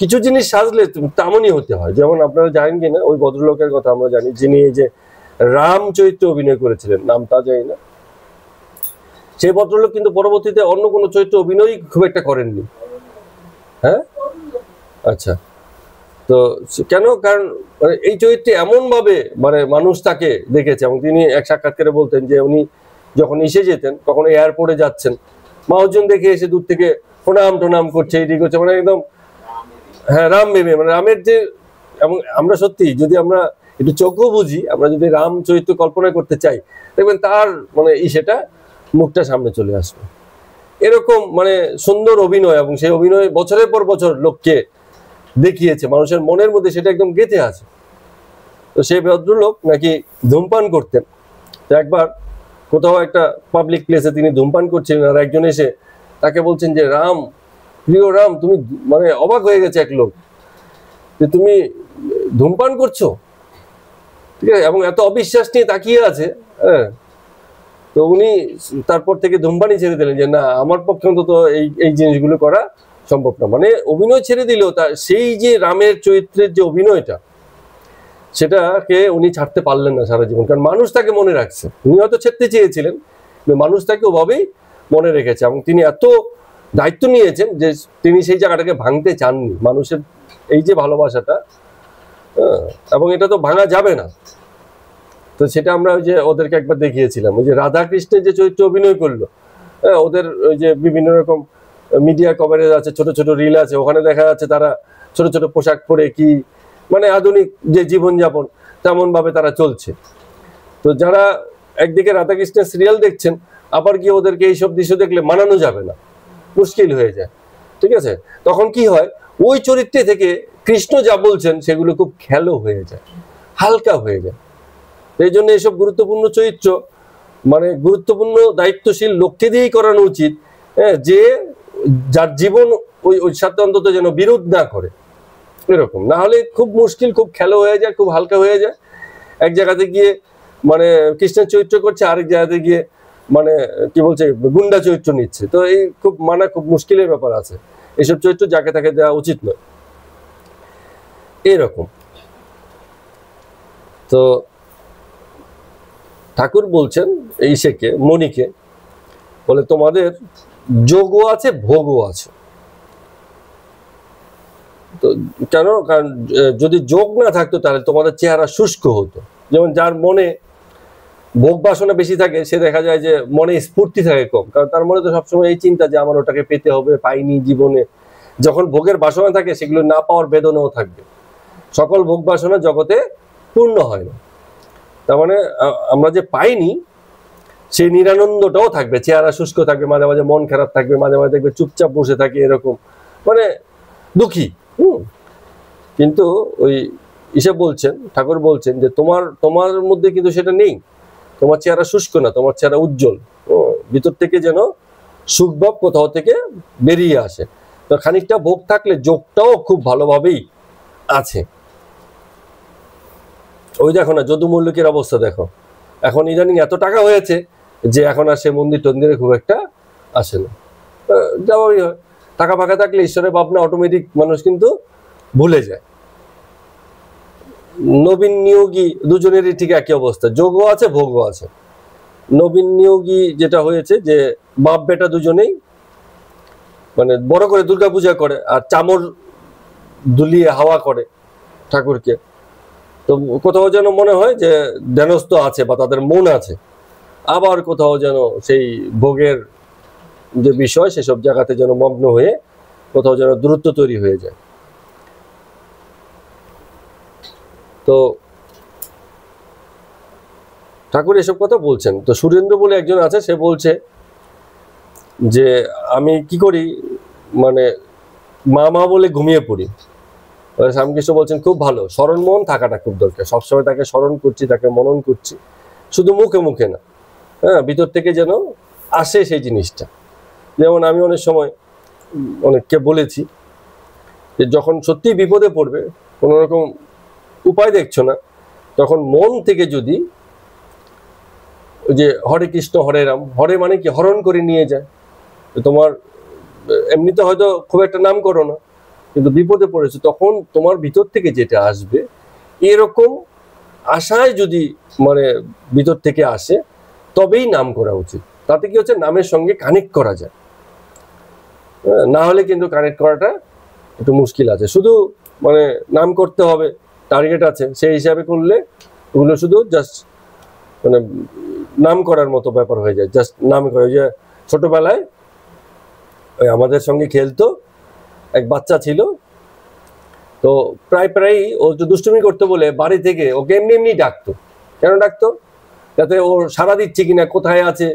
কিছু জিনিস সাজলে তেমনই হতে হয়। যেমন আপনারা জানেন কিনা ওই ভদ্রলোকের কথা আমরা জানি, যিনি এই যে রাম চরিত্রে অভিনয় করেছিলেন, নামটা জানি না, সেই ভদ্রলোক কিন্তু পরবর্তীতে অন্য কোনো চরিত্রে অভিনয় খুব একটা করেননি। হ্যাঁ, আচ্ছা। তো কেন? কারণ এই চরিত্রে এমন ভাবে মানুষ তাকে দেখেছে, এবং তিনি এক সাক্ষাৎকারে বলতেন যে উনি যখন এসে যেতেন, কখনো এয়ারপোর্টে যাচ্ছেন, মানুষজন দেখে এসে দূর থেকে প্রণাম টোনাম করছে, এটি করছে, একদম হ্যাঁ রাম ভেবে, রামের যে, এবং আমরা সত্যি যদি আমরা একটু চোখও বুঝি, আমরা যদি রাম চরিত্র কল্পনা করতে চাই, দেখবেন তার সেটা মুখটা সামনে চলে আসবে। এরকম সুন্দর অভিনয়, এবং সেই অভিনয় বছরের পর বছর লোককে দেখিয়েছে, মানুষের মনের মধ্যে সেটা একদম গেঁথে আছে। তো সেই ভদ্রলোক নাকি ধূমপান করতেন। তো একবার কোথাও একটা পাবলিক প্লেসে তিনি ধূমপান করছিলেন, আর একজন এসে তাকে বলছেন যে রাম, প্রিয় রাম, তুমি অবাক হয়ে গেছে এক লোক যে তুমি ধূমপান করছো, ঠিক আছে, এবং এত অবিশ্বাস নিয়ে তাকিয়ে আছে। হ্যাঁ, তো উনি তারপর থেকে ধূমপানই ছেড়ে দিলেন, যে না, আমার পক্ষে অন্তত এই জিনিসগুলো করা সম্ভব না। অভিনয় ছেড়ে দিলেও তার সেই যে রামের চরিত্রের যে অভিনয়টা, সেটাকে উনি ছাড়তে পারলেন না সারা জীবন, কারণ মানুষ তাকে মনে রাখছে। উনি হয়তো ছেড়তে চেয়েছিলেন, মানুষ তাকে ওভাবেই মনে রেখেছে, এবং তিনি এত দায়িত্ব নিয়েছেন যে তিনি সেই জায়গাটাকে ভাঙতে চাননি। মানুষের এই যে ভালোবাসাটা, এবং এটা তো ভাঙা যাবে না। তো সেটা আমরা ওই যে ওদেরকে একবার দেখিয়েছিলাম, ওই যে রাধা কৃষ্ণের যে চরিত্র অভিনয় করলো, ওদের ওই যে বিভিন্ন রকম মিডিয়া কভারেজ আছে, ছোট ছোট রিল আছে, ওখানে দেখা যাচ্ছে তারা ছোট ছোট পোশাক পরে কি আধুনিক যে জীবনযাপন তেমন ভাবে তারা চলছে। তো যারা একদিকে রাধাকৃষ্ণের সিরিয়াল দেখছেন, আবার গিয়ে ওদেরকে এইসব দৃশ্য দেখলে মানানো যাবে না, মুশকিল হয়ে যায়, ঠিক আছে। তখন কি হয়, ওই চরিত্রে থেকে কৃষ্ণ যা বলছেন সেগুলো খুব খেলো হয়ে যায়, হালকা হয়ে যায়। এই জন্য এইসব গুরুত্বপূর্ণ চরিত্র গুরুত্বপূর্ণ দায়িত্বশীল লোককে দিয়েই করানো উচিত, যে যার জীবন ওই সাথে অন্তত যেন বিরোধ না করে, এরকম। না হলে খুব মুশকিল, খুব খেলো হয়ে যায়, খুব হালকা হয়ে যায়। এক জায়গাতে গিয়ে কৃষ্ণের চরিত্র করছে, আরেক জায়গাতে গিয়ে কি বলছে গুন্ডা চরিত্র নিচ্ছে। তো এই খুব খুব মুশকিলের ব্যাপার আছে। এইসব চরিত্র যাকে তাকে দেওয়া উচিত নয়, এরকম। তো ঠাকুর বলছেন ঈশেকে, মণিকে, বলে তোমাদের যোগও আছে, ভোগও আছে। তো কেন? কারণ যদি যোগ না থাকতো তাহলে তোমাদের চেহারা শুষ্ক হতো। যেমন যার মনে ভোগ বাসনা বেশি থাকে, সে দেখা যায় যে মনে স্ফূর্তি থাকে কম, কারণ তার মনে তো সবসময় এই চিন্তা যে আমার ওটাকে পেতে হবে, পাইনি জীবনে। যখন ভোগের বাসনা থাকে, সেগুলো না পাওয়ার বেদনাও থাকবে। সকল ভোগ বাসনা জগতে পূর্ণ হয় না, তার আমরা যে পাইনি সেই নিরানন্দটাও থাকবে, চেহারা শুষ্ক থাকবে, মাঝে মাঝে মন খারাপ থাকবে, মাঝে মাঝে দেখবে চুপচাপ বসে থাকে, এরকম দুঃখী। কিন্তু ওই ঈশা বলছেন, ঠাকুর বলছেন যে তোমার মধ্যে কিন্তু সেটা নেই, তোমার চেহারা শুষ্ক না, তোমার চেহারা উজ্জ্বল, ভিতর থেকে যেন সুখভাব কোথাও থেকে বেরিয়ে আসে। তো খানিকটা ভোগ থাকলে যোগটাও খুব ভালোভাবেই আছে। ওই দেখো না যদু মল্লিকের অবস্থা, দেখো এখন ইদানিং এত টাকা হয়েছে যে এখন আর সে মন্দির টন্দিরে খুব একটা আসে না, যাওয়াই হয়। টাকা ফাঁকা থাকলে ঈশ্বরের ভাবনা অটোমেটিক মানুষ কিন্তু ভুলে যায়। নবীন নিয়োগী দুজনেরই ঠিক একই অবস্থা, যোগও আছে, ভোগও আছে। নবীন নিয়োগী যেটা হয়েছে যে বাপ বেটা দুজনেই বড় করে দুর্গাপূজা করে, আর চামর দুলিয়ে হাওয়া করে ঠাকুরকে। তো কোথাও যেন মনে হয় যে ধ্যানস্থ আছে বা তাদের মন আছে, আবার কোথাও যেন সেই ভোগের যে বিষয় সেসব জায়গাতে যেন মগ্ন হয়ে কোথাও যেন দূরত্ব তৈরি হয়ে যায়। তো ঠাকুর এসব কথা বলছেন। তো সুরেন্দ্র বলে একজন আছে, সে বলছে যে আমি কি করি, মা মা বলে ঘুমিয়ে পড়ি। রামকৃষ্ণ বলছেন খুব ভালো, স্মরণ মন থাকাটা খুব দরকার, সবসময় তাকে স্মরণ করছি, তাকে মনন করছি, শুধু মুখে মুখে না, হ্যাঁ, ভিতর থেকে যেন আসে সেই জিনিসটা। যেমন আমি অনেক সময় অনেককে বলেছি যে যখন সত্যি বিপদে পড়বে, কোনো রকম উপায় দেখছো না, তখন মন থেকে যদি ওই যে হরে কৃষ্ণ হরে রাম, হরে মানে কি হরণ করে নিয়ে যায়, তোমার এমনিতে হয়তো খুব একটা নাম করো না, কিন্তু বিপদে পড়েছে, তখন তোমার ভিতর থেকে যেটা আসবে এরকম আশায় যদি মানে ভিতর থেকে আসে, তবেই নাম করা উচিত। তাতে কি হচ্ছে, নামের সঙ্গে কানেক্ট করা যায়। না হলে কিন্তু কানেক্ট করাটা একটু মুশকিল আছে। শুধু মানে নাম করতে হবে, টার্গেট আছে, সেই হিসাবে করলে ওগুলো শুধু জাস্ট মানে নাম করার মতো ব্যাপার হয়ে যায়, জাস্ট নাম করে। যে ছোটবেলায় ওই আমাদের সঙ্গে খেলতো এক বাচ্চা ছিল, তো প্রায়ই ও দুষ্টুমি করতে বলে বাড়ি থেকে ওকে এমনি এমনি ডাকতো। কেন ডাকতো? যাতে ও সাড়া দিচ্ছে কিনা, কোথায় আছে,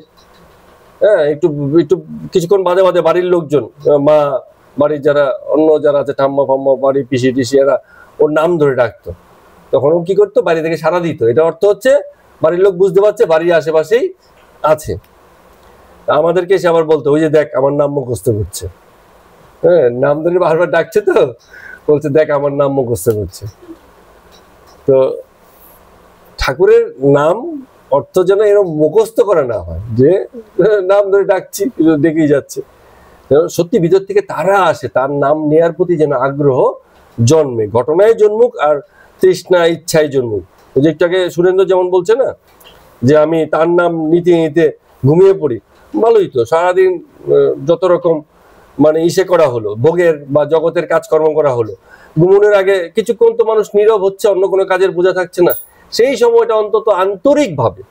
হ্যাঁ, একটু একটু কিছুক্ষণ বাদে বাদে বাড়ির লোকজন, মা, বাড়ির যারা অন্য যারা আছে, ঠাম্মা ফাম্মা, বাড়ির পিসি টিসি, এরা ওর নাম ধরে ডাকতো। তখন ও কি করতো, বাড়ি থেকে সাড়া দিত। এটা অর্থ হচ্ছে বাড়ির লোক বুঝতে পারছে বাড়ির আশেপাশেই আছে। আমাদেরকে এসে আবার বলতো, ওই যে দেখ আমার নাম মুখস্থ করছে, হ্যাঁ, নাম ধরে বারবার ডাকছে, তো বলছে দেখ আমার নাম মুখস্থ করছে। তো ঠাকুরের নাম অর্থ যেন এরকম মুখস্থ করা না হয়, যে নাম ধরে ডাকছি ডেকেই যাচ্ছে। সত্যি ভিতর থেকে তারা আসে, তার নাম নেয়ার প্রতি যেন আগ্রহ জন্মে, ঘটনায় জন্মুক আর তৃষ্ণা ইচ্ছায় জন্মুক। ওই যে একটু আগে সুরেন্দ্র যেমন বলছে না, যে আমি তার নাম নিতে নিতে ঘুমিয়ে পড়ি, ভালোই তো, সারাদিন যত রকম মানে ইসে করা হলো, ভোগের বা জগতের কাজকর্ম করা হলো, ঘুমনের আগে কিছুক্ষণ তো মানুষ নীরব হচ্ছে, অন্য কোনো কাজের বোঝা থাকছে না। সেই সময়টা অন্তত আন্তরিকভাবে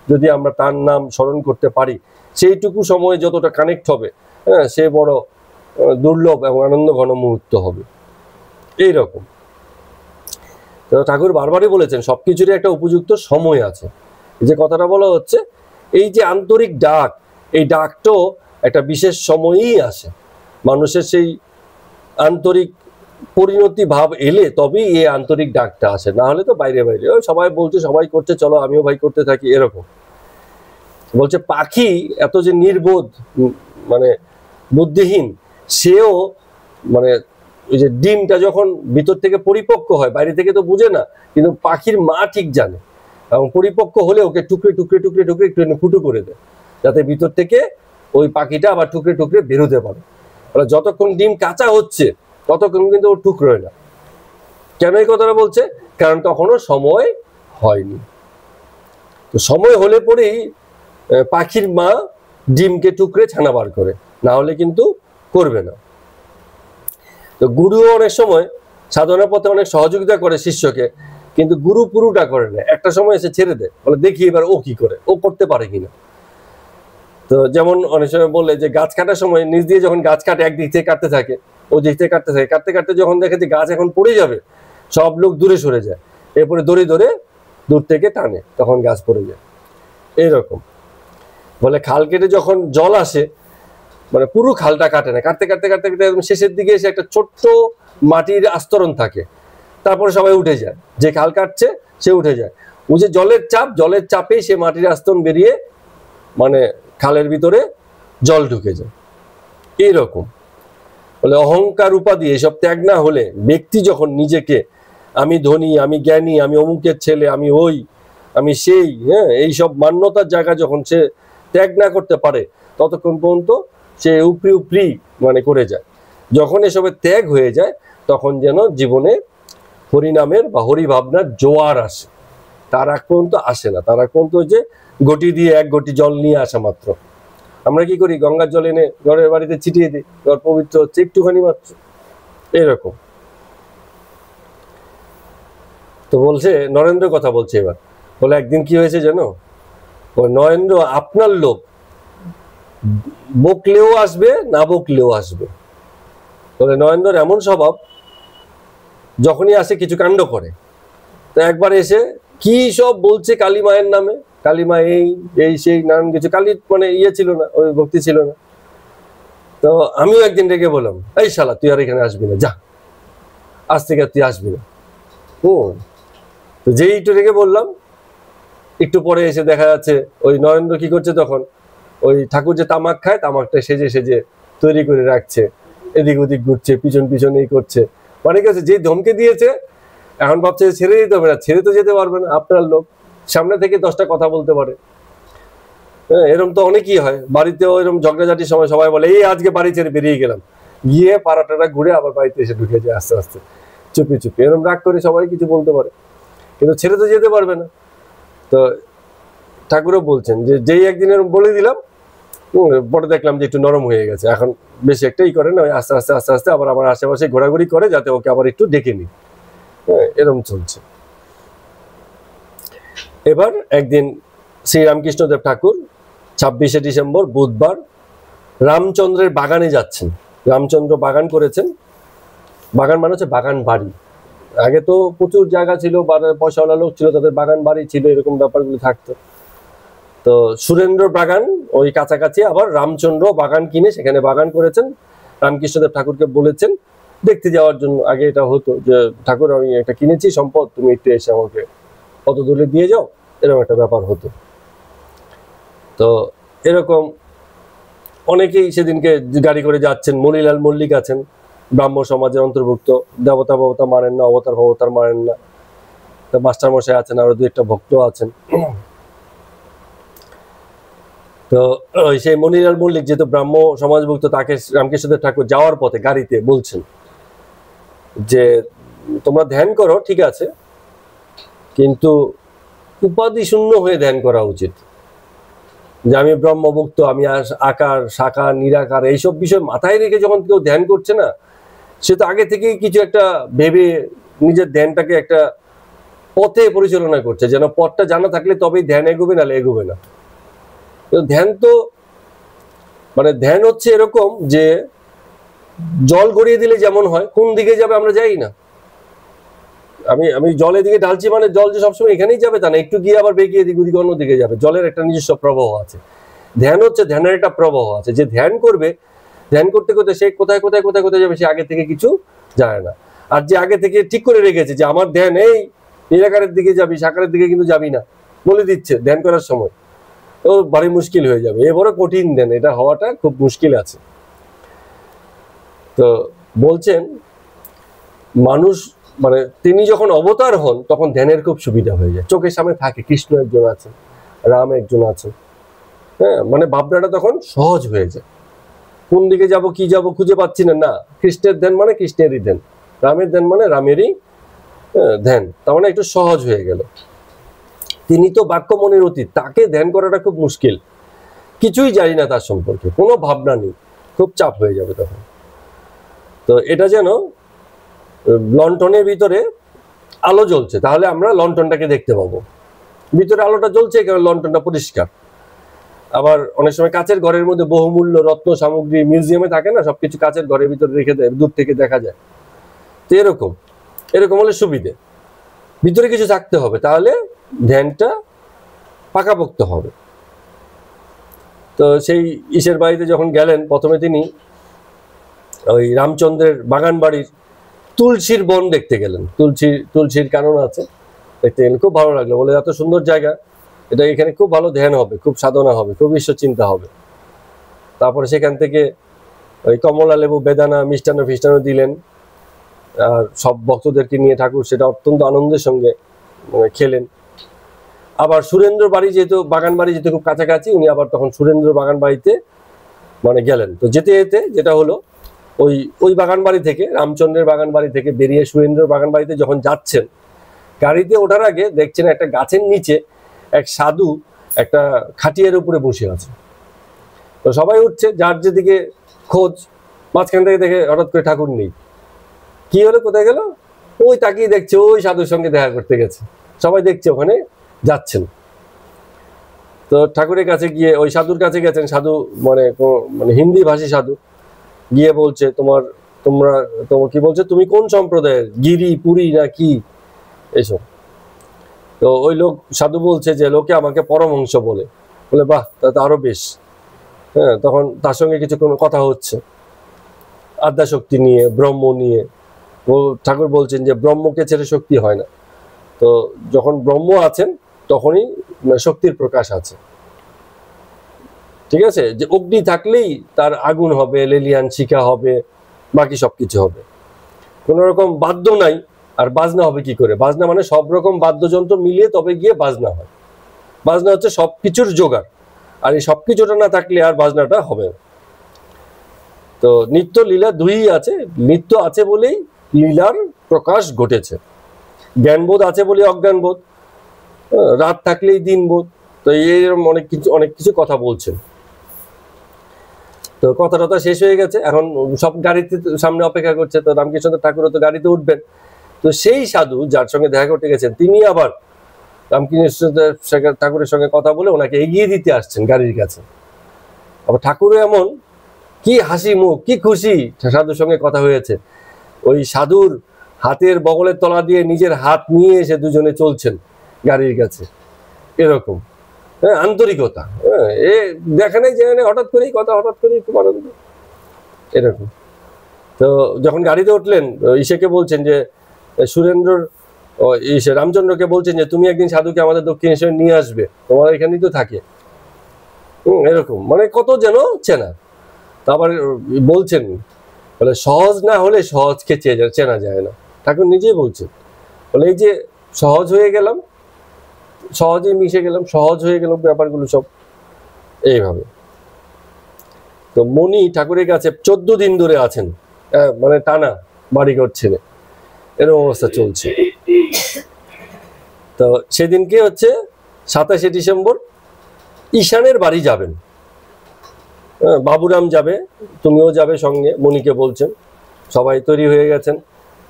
যদি আমরা তার নাম স্মরণ করতে পারি, সেইটুকু সময়ে যতটা কানেক্ট হবে, হ্যাঁ, সে বড় দুর্লভ এবং আনন্দ ঘন মুহূর্ত হবে। এইরকম ঠাকুর বারবারই বলেছেন, সবকিছুরই একটা উপযুক্ত সময় আছে। যে কথাটা বলা হচ্ছে, এই যে আন্তরিক ডাক, এই ডাকটাও একটা বিশেষ সময়ই আসে। মানুষের সেই আন্তরিক পরিণতি ভাব এলে তবেই এই আন্তরিক ডাকটা আসে, না হলে তো বাইরে বাইরে ওই সবাই বলছে, সবাই করছে, চলো আমিও ভাই করতে থাকি, এরকম। বলছে পাখি এত যে নির্বোধ মানে বুদ্ধিহীন, সেও মানে ওই যে ডিমটা যখন ভিতর থেকে পরিপক্ক হয়, বাইরে থেকে তো বুঝে না, কিন্তু পাখির মা ঠিক জানে, এবং পরিপক্ক হলে ওকে টুকরে টুকরে টুকরে টুকরে একটু ফুটো করে দেয়, যাতে ভিতর থেকে ওই পাখিটা আবার টুকরে টুকরে বেরোতে পারে। যতক্ষণ ডিম কাঁচা হচ্ছে ততক্ষণ কিন্তু ও টুকরোয় না। কেন এই কথাটা বলছে? কারণ তখনও সময় হয়নি। তো সময় হলে পরেই পাখির মা ডিমকে টুকরে ছানা বার করে, না হলে কিন্তু করবে না। তো গুরুও অনেক সময় সাধনার পথে অনেক সহযোগিতা করে শিষ্যকে, কিন্তু গুরু পুরোটা করে না, একটা সময় এসে ছেড়ে দেয়, বলে দেখি এবার ও কি করে, ও করতে পারে কিনা। তো যেমন অনেক সময় বলে যে গাছ কাটার সময় নিজ দিয়ে যখন গাছ কাটে, একদিক থেকে কাটতে থাকে, ও দিক থেকে কাটতে থাকে, কাটতে কাটতে যখন দেখে যে গাছ এখন পড়ে যাবে, সব লোক দূরে সরে যায়, এরপরে দড়ি ধরে দূর থেকে টানে, তখন গাছ পড়ে যায়। এইরকম বলে খাল কেটে যখন জল আসে, মানে পুরো খালটা কাটে না, কাটতে কাটতে কাটতে কাটতে একদম শেষের দিকে এসে একটা ছোট্ট মাটির আস্তরণ থাকে, তারপরে সবাই উঠে যায়, যে খাল কাটছে সে উঠে যায়, ও যে জলের চাপেই সে মাটির আস্তরণ বেরিয়ে মানে খালের ভিতরে জল ঢুকে যায়। এইরকম বলে অহংকার উপাধি এসব ত্যাগ না হলে ব্যক্তি যখন নিজেকে আমি ধনী, আমি জ্ঞানী, আমি অমুকের ছেলে, আমি ওই, আমি সেই, হ্যাঁ, এইসব মান্যতার জায়গা যখন সে ত্যাগ না করতে পারে, ততক্ষণ পর্যন্ত সে উপরি উপরি মানে করে যায়। যখন এসবের ত্যাগ হয়ে যায়, তখন যেন জীবনে হরিনামের বা হরি ভাবনার জোয়ার আসে। তার আগ পর্যন্ত আসে না, তার আগ পর্যন্ত যে ঘটি দিয়ে এক ঘটি জল নিয়ে আসা মাত্র। আমরা কি করি, গঙ্গার জল এনে ঘরের বাড়িতে ছিটিয়ে দিই, ঘর পবিত্র হচ্ছে একটুখানি মাত্র, এরকম। তো বলছে, নরেন্দ্র কথা বলছে এবার, বলে একদিন কি হয়েছে জানো, নরেন্দ্র আপনার লোক, বকলেও আসবে, না বকলেও আসবে। বলে নরেন্দ্র এমন স্বভাব, যখনই আসে কিছু কাণ্ড করে। তো একবার এসে কি সব বলছে কালী মায়ের নামে, কালী মা এই এই সেই নাম কিছু, কালী মানে ইয়ে ছিল না, ওই ভক্তি ছিল না। তো আমিও একদিন রেগে বললাম, এই শালা তুই আর এখানে আসবি না, যা, আজ থেকে তুই আসবি না। তো যেই একটু রেগে বললাম, একটু পরে এসে দেখা যাচ্ছে ওই নরেন্দ্র কি করছে, তখন ওই ঠাকুর যে তামাক খায়, তামাকটা সেজে সেজে তৈরি করে রাখছে, এদিক ওদিক ঘুরছে, পিছন পিছন এই করছে। মানে কি হচ্ছে, যে ধমকে দিয়েছে এখন ভাবছে ছেড়ে দিতে হবে না, ছেড়ে তো যেতে পারবে না, আপনার লোক সামনে থেকে 10টা কথা বলতে পারে। হ্যাঁ, এরকম তো অনেকই হয়, বাড়িতেও এরকম ঝগড়াঝাটির সময় সবাই বলে এই আজকে বাড়ি ছেড়ে বেরিয়ে গেলাম, গিয়ে পাড়াটারা ঘুরে আবার বাড়িতে এসে ঢুকে যায় আস্তে আস্তে চুপি চুপি। এরকম রাগ করে সবাই কিছু বলতে পারে, কিন্তু ছেড়ে তো যেতে পারবে না। তো ঠাকুরও বলছেন যে যেই একদিন এরকম বলে দিলাম, পরে দেখলাম যে একটু নরম হয়ে গেছে, এখন বেশি একটাই করে না, ওই আস্তে আস্তে আস্তে আস্তে আবার আমার আশেপাশে ঘোরাঘুরি করে যাতে ওকে আবার একটু ডেকে নিই। হ্যাঁ, এরকম চলছে। এবার একদিন শ্রী রামকৃষ্ণদেব ঠাকুর 26শে ডিসেম্বর বুধবার রামচন্দ্রের বাগানে যাচ্ছেন। রামচন্দ্র বাগান করেছেন, বাগান মানে হচ্ছে বাগান বাড়ি। আগে তো প্রচুর জায়গা ছিল, পয়সাওয়ালা লোক ছিল, তাদের বাগান বাড়ি ছিল, এরকম ব্যাপারগুলো থাকতো। তো সুরেন্দ্র বাগান ওই কাছাকাছি, আবার রামচন্দ্র বাগান কিনে সেখানে বাগান করেছেন। রামকৃষ্ণদেব ঠাকুরকে বলেছেন দেখতে যাওয়ার জন্য। আগে এটা হতো যে ঠাকুর আমি একটা কিনেছি সম্পদ, তুমি একটু এসে আমাকে কত দূরে দিয়ে যাও, এরকম একটা ব্যাপার হতো। তো এরকম অনেকেই সেদিনকে গাড়ি করে যাচ্ছেন। মণিলাল মল্লিক আছেন, ব্রাহ্ম সমাজের অন্তর্ভুক্ত, দেবতা ভবতা মানেন না, অবতার ভবতার মানেন না। তো মাস্টার মশাই আছেন, আরো দু একটা ভক্ত আছেন। তো সেই মণিলাল মল্লিক যেহেতু ব্রাহ্ম সমাজভুক্ত, তাকে রামকৃষ্ণদেব ঠাকুর যাওয়ার পথে গাড়িতে বলছেন যে তোমরা ধ্যান করো ঠিক আছে, কিন্তু উপাধি শূন্য হয়ে ধ্যান করা উচিত। যে আমি ব্রহ্মমুক্ত, আমি আকার সাকার নিরাকার এইসব বিষয় মাথায় রেখে যখন কেউ ধ্যান করছে না, সে তো আগে থেকেই কিছু একটা ভেবে নিজের ধ্যানটাকে একটা পথে পরিচালনা করছে, যেন পথটা জানা থাকলে তবেই ধ্যান এগোবে, নাহলে এগোবে না। ধ্যান তো মানে ধ্যান হচ্ছে এরকম যে জল গড়িয়ে দিলে যেমন হয়, কোন দিকে যাবে আমরা যাই না। আমি জলের দিকে ঢালছি মানে জল যে সবসময় এখানেই যাবে তা না, একটু গিয়ে আবার বেঁকিয়ে দিকে অন্য দিকে যাবে। জলের একটা নিজস্ব প্রবাহ আছে। ধ্যান হচ্ছে ধ্যানের একটা প্রবাহ আছে। যে ধ্যান করবে, ধ্যান করতে করতে সে কোথায় কোথায় কোথায় কোথায় যাবে সে আগে থেকে কিছু জানে না। আর যে আগে থেকে ঠিক করে রেখেছে যে আমার ধ্যান এই নিরাকারের দিকে যাবি, সাকারের দিকে কিন্তু যাবি না, বলে দিচ্ছে ধ্যান করার সময়, ও ভারী মুশকিল হয়ে যাবে। এ বড় কঠিন ধ্যান, এটা হওয়াটা খুব মুশকিল আছে। তো বলছেন মানুষ মানে তিনি যখন অবতার হন তখন ধ্যানের খুব সুবিধা হয়ে যায়, চোখের সামনে থাকে কৃষ্ণ একজন আছেন, রাম একজন আছেন। হ্যাঁ, মানে ভাবনাটা তখন সহজ হয়ে যায়। কোন দিকে যাব কি যাব খুঁজে পাচ্ছি না, না কৃষ্ণের ধ্যান মানে কৃষ্ণেরই ধ্যান, রামের ধ্যান মানে রামেরই ধ্যান, তার মানে একটু সহজ হয়ে গেল। তিনি তো বাক্য মনের অতীত, তাকে ধ্যান করাটা খুব মুশকিল, কিছুই জানি না তার সম্পর্কে, কোনো ভাবনা নেই, খুব চাপ হয়ে যাবে তখন। তো এটা যেন লন্ঠনের ভিতরে আলো জ্বলছে, তাহলে আমরা লন্ঠনটাকে দেখতে পাবো, ভিতরে আলোটা জ্বলছে কারণ লন্ঠনটা পরিষ্কার। আবার অনেক সময় কাচের ঘরের মধ্যে বহুমূল্য রত্ন সামগ্রী মিউজিয়ামে থাকে না, সবকিছু কাচের ঘরের ভিতরে রেখে দেয়, দূর থেকে দেখা যায়। তো এরকম হলে সুবিধে, ভিতরে কিছু থাকতে হবে, তাহলে ধ্যানটা পাকাপোক্ত হবে। তো সেই ঈশের বাড়িতে যখন গেলেন, প্রথমে তিনি ওই রামচন্দ্রের বাগান বাড়ির তুলসীর বন দেখতে গেলেন। তুলসীর কানন আছে, দেখতে গেলেন, খুব ভালো লাগলো, বলে এত সুন্দর জায়গা, এটা এখানে খুব ভালো ধ্যান হবে, খুব সাধনা হবে, খুব ঈশ্বর চিন্তা হবে। তারপরে সেখান থেকে ওই কমলা লেবু বেদানা মিষ্টান্ন ফিষ্টান্ন দিলেন, আর সব ভক্তদেরকে নিয়ে ঠাকুর সেটা অত্যন্ত আনন্দের সঙ্গে খেলেন। আবার সুরেন্দ্র বাড়ি যেহেতু বাগান বাড়ি যেহেতু খুব কাছাকাছি, উনি আবার তখন সুরেন্দ্র বাগান বাড়িতে মানে গেলেন। তো যেতে যেতে যেটা হলো, ওই বাগান বাড়ি থেকে, রামচন্দ্রের বাগান বাড়ি থেকে বেরিয়ে সুরেন্দ্র বাগান বাড়িতে যখন যাচ্ছেন, গাড়িতে ওঠার আগে দেখছেন একটা গাছের নিচে এক সাধু একটা খাটিয়ার উপরে বসে আছে। তো সবাই উঠছে, যার যেদিকে খোঁজ, মাঝখান থেকে দেখে হঠাৎ করে ঠাকুর নেই। কি হলো, কোথায় গেল? ওই তাকিয়ে দেখছে, ওই সাধুর সঙ্গে দেখা করতে গেছে। সবাই দেখছে ওখানে যাচ্ছেন। তো ঠাকুরের কাছে গিয়ে ওই সাধুর কাছে গেছেন, সাধু মানে হিন্দি ভাষী সাধু, গিয়ে বলছে তোমার কি বলছে, তুমি কোন সম্প্রদায়ের, গিরি পুরী না কি এসব? তো ওই লোক সাধু বলছে যে লোকে আমাকে পরমহংস বলে। বাহ, তা তো আরো বেশ। হ্যাঁ, তখন তার সঙ্গে কিছু কোনো কথা হচ্ছে আদ্যাশক্তি নিয়ে, ব্রহ্ম নিয়ে। ও ঠাকুর বলছেন যে ব্রহ্মকে ছেড়ে শক্তি হয় না। তো যখন ব্রহ্ম আছেন তখনই শক্তির প্রকাশ আছে। ঠিক আছে, যে অগ্নি থাকলেই তার আগুন হবে, লেলিয়ান শিখা হবে, বাকি সবকিছু হবে। কোন রকম বাদ্য নাই, আর বাজনা হবে কি করে? বাজনা মানে সব রকম বাদ্যযন্ত্র মিলিয়ে তবে গিয়ে বাজনা হয়। বাজনা হচ্ছে সবকিছুর জোগাড়। আর এই সবকিছুটা না থাকলে আর বাজনাটা হবে না। তো নিত্য লীলা দুইই আছে, নিত্য আছে বলেই লীলার প্রকাশ ঘটেছে, জ্ঞানবোধ আছে বলে অজ্ঞানবোধ, রাত থাকলেই দিনবোধ। তো এরকম অনেক কিছু কথা বলছেন। তো কথাটা শেষ হয়ে গেছে, এখন সব গাড়িতে সামনে অপেক্ষা করছে। তো রামকৃষ্ণ ঠাকুরও তো গাড়িতে উঠবেন। তো সেই সাধু যার সঙ্গে দেখা করতে গেছেন তিনি আবার রামকৃষ্ণ ঠাকুরের সঙ্গে কথা বলে ওনাকে এগিয়ে দিতে আসছেন গাড়ির কাছে। আবার ঠাকুরও এমন কি হাসি মুখ, কি খুশি সাধুর সঙ্গে কথা হয়েছে। ওই সাধুর হাতের বগলের তলা দিয়ে নিজের হাত নিয়ে এসে দুজনে চলছেন গাড়ির কাছে, এরকম আন্তরিকতা। এ দেখা নেই যে হঠাৎ করেই কথা, হঠাৎ করেই খুব আনন্দ, এরকম। তো যখন গাড়িতে উঠলেন ইসেকে বলছেন যে সুরেন্দ্রর রামচন্দ্রকে বলছেন যে তুমি একদিন সাধুকে আমাদের দক্ষিণেশ্বরে নিয়ে আসবে, তোমার এখানেই তো থাকে, এরকম মানে কত যেন চেনা। তারপর বলছেন বলে সহজ না হলে সহজকে চেনা যায় না। ঠাকুর নিজেই বলছেন, বলে এই যে সহজ হয়ে গেলাম, সহজে মিশে গেলাম, সহজ হয়ে গেল ব্যাপারগুলো সব এইভাবে। তো মণি ঠাকুরের কাছে 14 দিন ধরে আছেন, মানে টানা বাড়ি করছেন, এরকম অবস্থা চলছে। তো সেদিনকে হচ্ছে 27শে ডিসেম্বর ঈশানের বাড়ি যাবেন, বাবুরাম যাবে, তুমিও যাবে সঙ্গে, মণিকে বলছেন। সবাই তৈরি হয়ে গেছেন,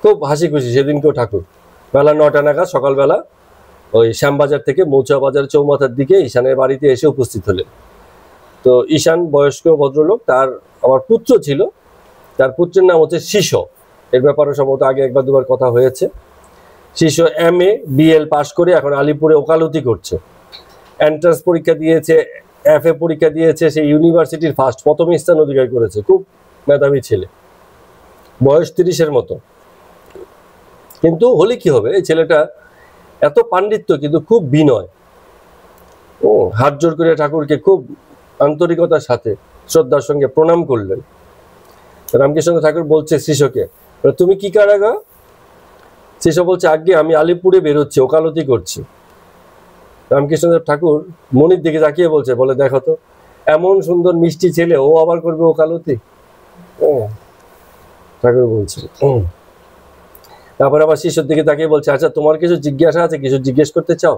খুব হাসি খুশি। সেদিনকেও ঠাকুর বেলা 9টা নাগাদ সকালবেলা ওই শ্যামবাজার থেকে মৌচা বাজার চৌমাথার দিকে ঈশানের বাড়িতে এসে উপস্থিত হলেন। তো ঈশান বয়স্ক ভদ্রলোক, তার আমার পুত্র ছিল, তার পুত্রের নাম হচ্ছে শিষ্য। এর ব্যাপারে সম্ভবত আগে একবার দুবার কথা হয়েছে। শিষ্য MA BL পাশ করে এখন আলিপুরে ওকালতি করছে, এন্ট্রান্স পরীক্ষা দিয়েছে, FA পরীক্ষা দিয়েছে, সেই ইউনিভার্সিটির প্রথম স্থান অধিকার করেছে। খুব মেধাবী ছেলে, বয়স 30-এর মতো। কিন্তু হলে কি হবে, এই ছেলেটা এত পাণ্ডিত্য কিন্তু খুব বিনয়। হাত জোর করে ঠাকুরকে খুব আন্তরিকতার সাথে শ্রদ্ধার সঙ্গে প্রণাম করলেন। রামকৃষ্ণ ঠাকুর বলছে শিষ্যকে, তুমি কি কারাগা? শিষ্য বলছে, আগে আমি আলিপুরে বেরোচ্ছি, ওকালতি করছি। রামকৃষ্ণ ঠাকুর মনির দিকে তাকিয়ে বলছে, বলে দেখো তো এমন সুন্দর মিষ্টি ছেলে, ও আবার করবে ওকালতি? ঠাকুর বলছে। তারপর আবার শিষ্যর দিকে তাকিয়ে বলছে, আচ্ছা তোমার কিছু জিজ্ঞাসা আছে, কিছু জিজ্ঞেস করতে চাও?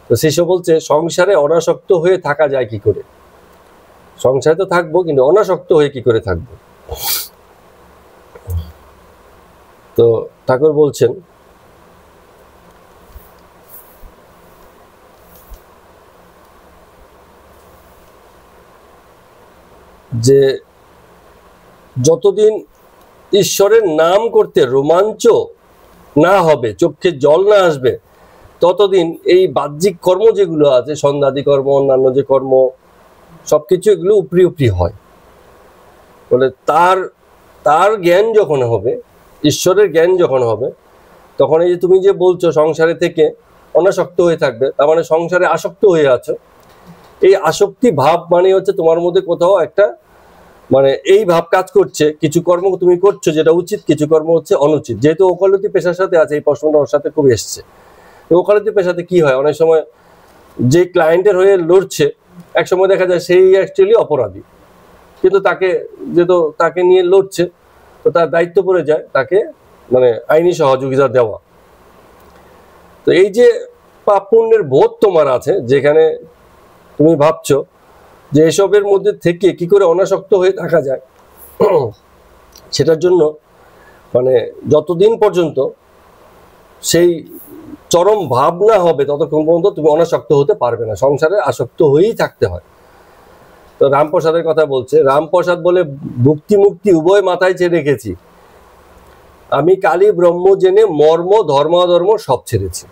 তো শিষ্য বলছে, সংসারে অনাসক্ত হয়ে থাকা যায় কি করে? সংসারে তো থাকবো, কিন্তু অনাসক্ত হয়ে কি করে থাকবো? তো ঠাকুর বলছেন, যে যতদিন ঈশ্বরের নাম করতে রোমাঞ্চ না হবে, চোখে জল না আসবে, ততদিন এই বাহ্যিক কর্ম যেগুলো আছে, সন্ধ্যাদি কর্ম, অন্যান্য যে কর্ম, সবকিছু এগুলো উপরি উপরি হয়। বলে তার জ্ঞান যখন হবে, ঈশ্বরের জ্ঞান যখন হবে, তখন এই যে তুমি যে বলছো সংসারে থেকে অনাসক্ত হয়ে থাকবে, তার মানে সংসারে আসক্ত হয়ে আছো। এই আসক্তি ভাব মানে হচ্ছে তোমার মধ্যে কোথাও একটা মানে এই ভাব কাজ করছে, কিছু কর্ম তুমি করছো যেটা উচিত, কিছু কর্ম হচ্ছে অনুচিত। যেহেতু ওকালতি পেশার সাথে আছে, এই প্রশ্নটা ওর সাথে খুব এসছে। ওকালতি পেশাতে কি হয়, অনেক সময় যে ক্লায়েন্টের হয়ে লড়ছে, এক সময় দেখা যায় সেই অ্যাকচুয়ালি অপরাধী, কিন্তু তাকে নিয়ে লড়ছে, তো তার দায়িত্ব পড়ে যায় তাকে মানে আইনি সহযোগিতা দেওয়া। তো এই যে পাপ পুণ্যের বোধ তোমার আছে, যেখানে তুমি ভাবছো যে এসবের মধ্যে থেকে কি করে অনাসক্ত হয়ে থাকা যায়, সেটার জন্য মানে যতদিন পর্যন্ত সেই চরম ভাব না হবে, ততক্ষণ পর্যন্ত তুমি অনাসক্ত হতে পারবে না। সংসারে আসক্ত হয়েই থাকতে হয়। তো রামপ্রসাদের কথা বলছে, রামপ্রসাদ বলে, ভুক্তি মুক্তি উভয় মাথায় চেয়ে রেখেছি, আমি কালী ব্রহ্ম জেনে মর্ম ধর্মাধর্ম সব ছেড়েছি।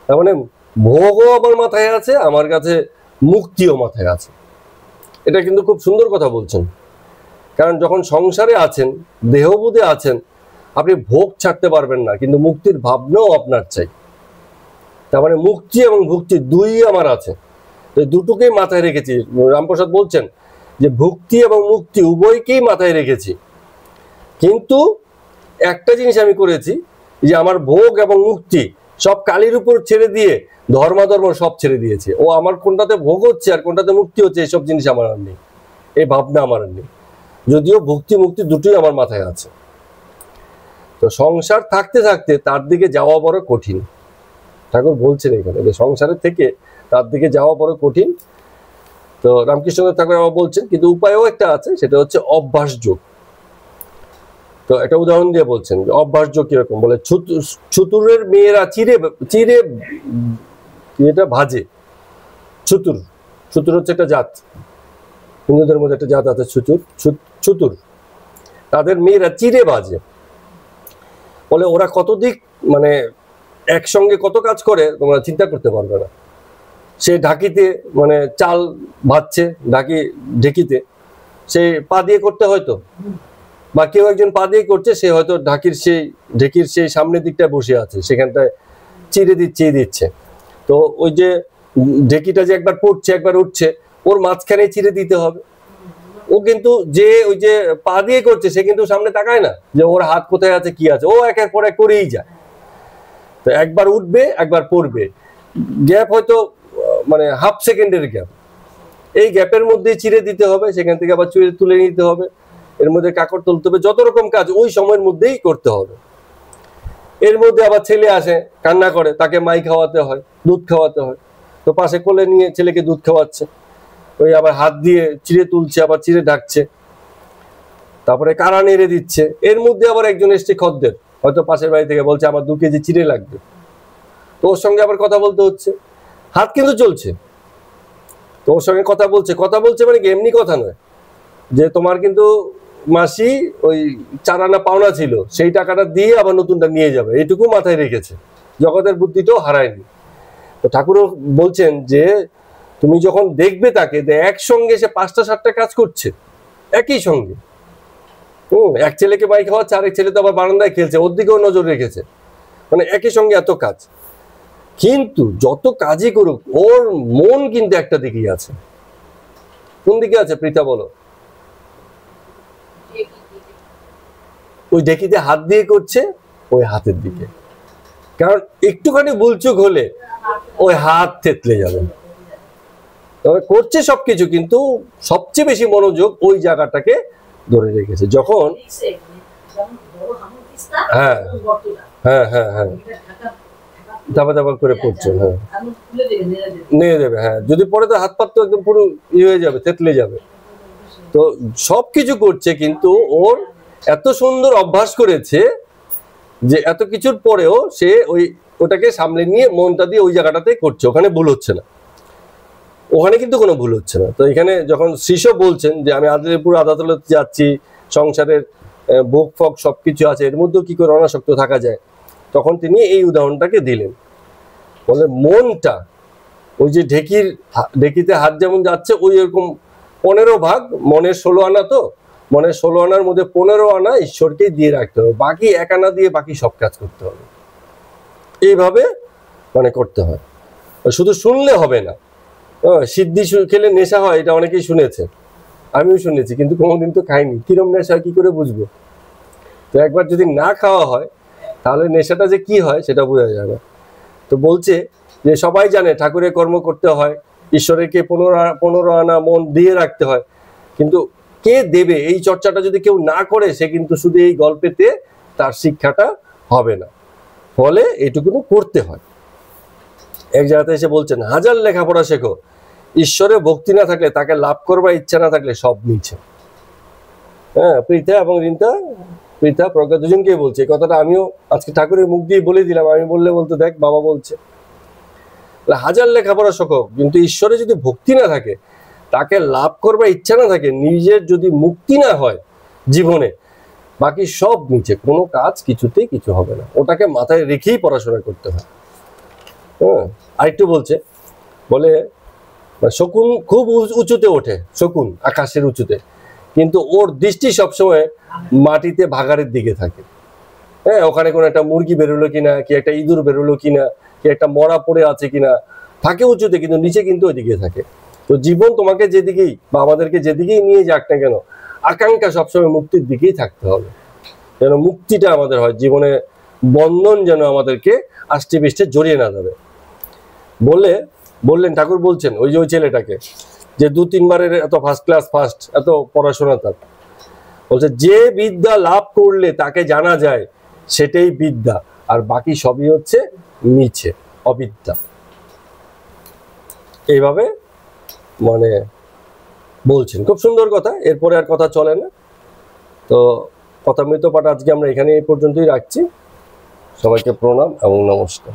তার মানে ভোগও আমার মাথায় আছে, আমার কাছে মুক্তিও মাথায় আছে। এটা কিন্তু খুব সুন্দর কথা বলছেন। কারণ যখন সংসারে আছেন, দেহবোধে আছেন, আপনি ভোগ ছাড়তে পারবেন না, কিন্তু মুক্তির ভাবনাও আপনার চাই। তার মানে মুক্তি এবং ভুক্তি দুই আমার আছে, দুটোকেই মাথায় রেখেছি। রামপ্রসাদ বলছেন যে ভুক্তি এবং মুক্তি উভয়কেই মাথায় রেখেছি, কিন্তু একটা জিনিস আমি করেছি যে আমার ভোগ এবং মুক্তি সব কালির উপর ছেড়ে দিয়ে ধর্মাধর্ম সব ছেড়ে দিয়েছে। ও আমার কোনটাতে ভোগ হচ্ছে আর কোনটাতে মুক্তি হচ্ছে এইসব জিনিস আমার আর নেই, এই ভাবনা আমার আর নেই, যদিও ভক্তি মুক্তি দুটোই আমার মাথায় আছে। তো সংসার থাকতে থাকতে তার দিকে যাওয়া বড় কঠিন। ঠাকুর বলছেন এখানে যে সংসারের থেকে তার দিকে যাওয়া বড় কঠিন। তো রামকৃষ্ণ ঠাকুর আবার বলছেন কিন্তু উপায়ও একটা আছে, সেটা হচ্ছে অভ্যাস যোগ। তো একটা উদাহরণ দিয়ে বলছেন অভ্যাস যোগ কিরকম, বলে ছুতুরের মেয়েরা চিরে চিরে এটা ভাজে। ছুতুর, ছুতুর হচ্ছে একটা জাত, হিন্দুদের মধ্যে একটা জাত আছে ছুতুর, ছুতুর, তাদের মেয়েরা চিরে ভাজে। বলে ওরা কত দিক মানে একসঙ্গে কত কাজ করে তোমরা চিন্তা করতে পারবে না। সে ঢাকিতে মানে চাল ভাজছে, ঢেকিতে সে পা দিয়ে করতে হয়তো, বা কেউ একজন পা দিয়ে করছে, সে হয়তো ঢেকির সেই সামনের দিকটায় বসে আছে, সেখানটায় চিড়ে দিচ্ছে। তো ওই যে ঢেকিটা যে একবার পড়ছে একবার উঠছে, ওর মাঝখানে চিড়ে দিতে হবে। ও কিন্তু যে ওই যে পা দিয়ে করছে সে কিন্তু সামনে তাকায় না যে ওর হাত কোথায় আছে কি আছে, ও একের পর এক করেই যায়। তো একবার উঠবে একবার পড়বে, গ্যাপ হয়তো মানে হাফ সেকেন্ডের গ্যাপ, এই গ্যাপের মধ্যে চিড়ে দিতে হবে, সেখান থেকে আবার চুড়ে তুলে নিতে হবে, এর মধ্যে কাকড় তুলতে হবে, যত রকম কাজ ওই সময়ের মধ্যেই করতে হবে। এর মধ্যে আবার ছেলে আসে কান্না করে, তাকে মাই খাওয়াতে হয়, দুধ খাওয়াতে হয়। তো পাশে কোলে নিয়ে ছেলেকে দুধ খাওয়াচ্ছে, ওই আবার হাত দিয়ে চিড়ে তুলছে, আবার চিড়ে ঢাকছে, তারপরে কারা নেড়ে দিচ্ছে। এর মধ্যে আবার একজন এসছে খদ্দের, হয়তো পাশের বাড়ি থেকে, বলছে আমার 2 কেজি চিড়ে লাগবে। তো ওর সঙ্গে আবার কথা বলতে হচ্ছে, হাত কিন্তু চলছে। তো ওর সঙ্গে কথা বলছে মানে কি এমনি কথা নয় যে তোমার কিন্তু মাসি ওই 4 আনা পাওনা ছিল, সেই টাকাটা দিয়ে আবার নতুনটা নিয়ে যাবে, এইটুকু মাথায় রেখেছে, জগতের বুদ্ধিটাও হারায়নি। তো ঠাকুরও বলছেন যে তুমি যখন দেখবে তাকে একসঙ্গে সে 5টা 7টা কাজ করছে একই সঙ্গে, এক ছেলেকে মাই খাওয়াচ্ছে, আরেক ছেলে তো আবার বারান্দায় খেলছে, ওর দিকেও নজর রেখেছে, মানে একই সঙ্গে এত কাজ। কিন্তু যত কাজই করুক ওর মন কিন্তু একটা দিকেই আছে। কোন দিকে আছে প্রীতা বলো? ওই ঢেকিতে হাত দিয়ে করছে, ওই হাতের দিকে। কারণ একটুখানি ভুলচুক হলে ওই হাত থেতলে যাবে। তবে করছে সবকিছু, কিন্তু সবচেয়ে বেশি মনোযোগ ওই জায়গাটাকে ধরে রেখেছে। যখন হ্যাঁ হ্যাঁ হ্যাঁ হ্যাঁ দাবা করে করছে, হ্যাঁ নিয়ে দেবে, হ্যাঁ যদি পরে তো হাত পাত তো একদম পুরো হয়ে যাবে, থেতলে যাবে। তো সবকিছু করছে, কিন্তু ওর এত সুন্দর অভ্যাস করেছে যে এত কিছুর পরেও সে ওটাকে সামলে নিয়ে মনটা দিয়ে ওই জায়গাটাতে করছে, ওখানে ভুল হচ্ছে না, ওখানে কিন্তু কোনো ভুল হচ্ছে না। তো এখানে যখন শিষ্য বলছেন যে আমি আদিপুর আদালতে যাচ্ছি, সংসারের ভোগ ফোগ সবকিছু আছে, এর মধ্যেও কি করে অনাসক্ত থাকা যায়, তখন তিনি এই উদাহরণটাকে দিলেন। বলে মনটা ওই যে ঢেকিতে হাত যেমন যাচ্ছে, ওই এরকম 15 ভাগ, মনের 16 আনা, তো মনের 16 আনার মধ্যে 15 আনা ঈশ্বরকেই দিয়ে রাখতে হবে, বাকি 1 আনা দিয়ে বাকি সব কাজ করতে হবে। এইভাবে মানে করতে হয়, শুধু শুনলে হবে না। সিদ্ধি খেলে নেশা হয়, এটা অনেকেই শুনেছে, আমিও শুনেছি, কিন্তু কোনোদিন তো খাইনি। কিরম নেশা কি করে বুঝবো? তো একবার যদি না খাওয়া হয় তাহলে নেশাটা যে কি হয় সেটা বোঝা যায় না। তো বলছে যে সবাই জানে ঠাকুরের কর্ম করতে হয়, ঈশ্বরকে 15 আনা মন দিয়ে রাখতে হয়, কিন্তু কে দেবে? এই চর্চাটা যদি কেউ না করে, সে কিন্তু শুধু এই গল্পেতে তার শিক্ষাটা হবে না। ফলে এইটুকু করতে হয়। এক জায়গাতে এসে বলছেন, হাজার লেখাপড়া শেখো, ঈশ্বরে ভক্তি না থাকলে, তাকে লাভ করবার ইচ্ছা না থাকলে সব নিচ্ছে। হ্যাঁ, প্রীতা এবং রিন্তা, প্রীতা প্রজ্ঞা দুজনকেই বলছে এই কথাটা। আমিও আজকে ঠাকুরের মুখ দিয়ে বলে দিলাম, আমি বলতে দেখ বাবা বলছে, হাজার লেখাপড়া শেখো, কিন্তু ঈশ্বরে যদি ভক্তি না থাকে, তাকে লাভ করবার ইচ্ছা না থাকে, নিজের যদি মুক্তি না হয় জীবনে, বাকি সব নিচে, কোনো কাজ কিছুতেই কিছু হবে না। ওটাকে মাথায় রেখেই পড়াশোনা করতে হয়। হ্যাঁ, আরেকটু বলছে, বলে শকুন খুব উঁচুতে ওঠে, শকুন আকাশের উঁচুতে, কিন্তু ওর দৃষ্টি সবসময় মাটিতে ভাগাড়ের দিকে থাকে। হ্যাঁ, ওখানে কোনো একটা মুরগি বেরোলো কিনা, কি একটা ইঁদুর বেরোলো কিনা, কি একটা মরা পড়ে আছে কিনা, থাকে উঁচুতে, কিন্তু নিচে কিন্তু ওইদিকে থাকে। তো জীবন তোমাকে যেদিকেই বা আমাদেরকে যেদিকেই নিয়ে যাক না কেন, আকাঙ্ক্ষা সবসময় মুক্তির দিকেই থাকতে হবে, যেন মুক্তিটা আমাদের হয় জীবনে। বন্ধন যেন আমাদেরকে আষ্টে পৃষ্ঠে জড়িয়ে না ধরে। বললেন ঠাকুর বলছেন ওই যে ওই ছেলেটাকে, যে 2-3 বারের এত ফার্স্ট ক্লাস ফার্স্ট, এত পড়াশোনা তার, বলছে যে বিদ্যা লাভ করলে তাকে জানা যায় সেটাই বিদ্যা, আর বাকি সবই হচ্ছে নিচে অবিদ্যা। এইভাবে মানে বলছেন, খুব সুন্দর কথা। এরপরে আর কথা চলে না। তো কথামৃত পাঠ আজকে আমরা এখানে এই পর্যন্তই রাখছি। সবাইকে প্রণাম এবং নমস্কার।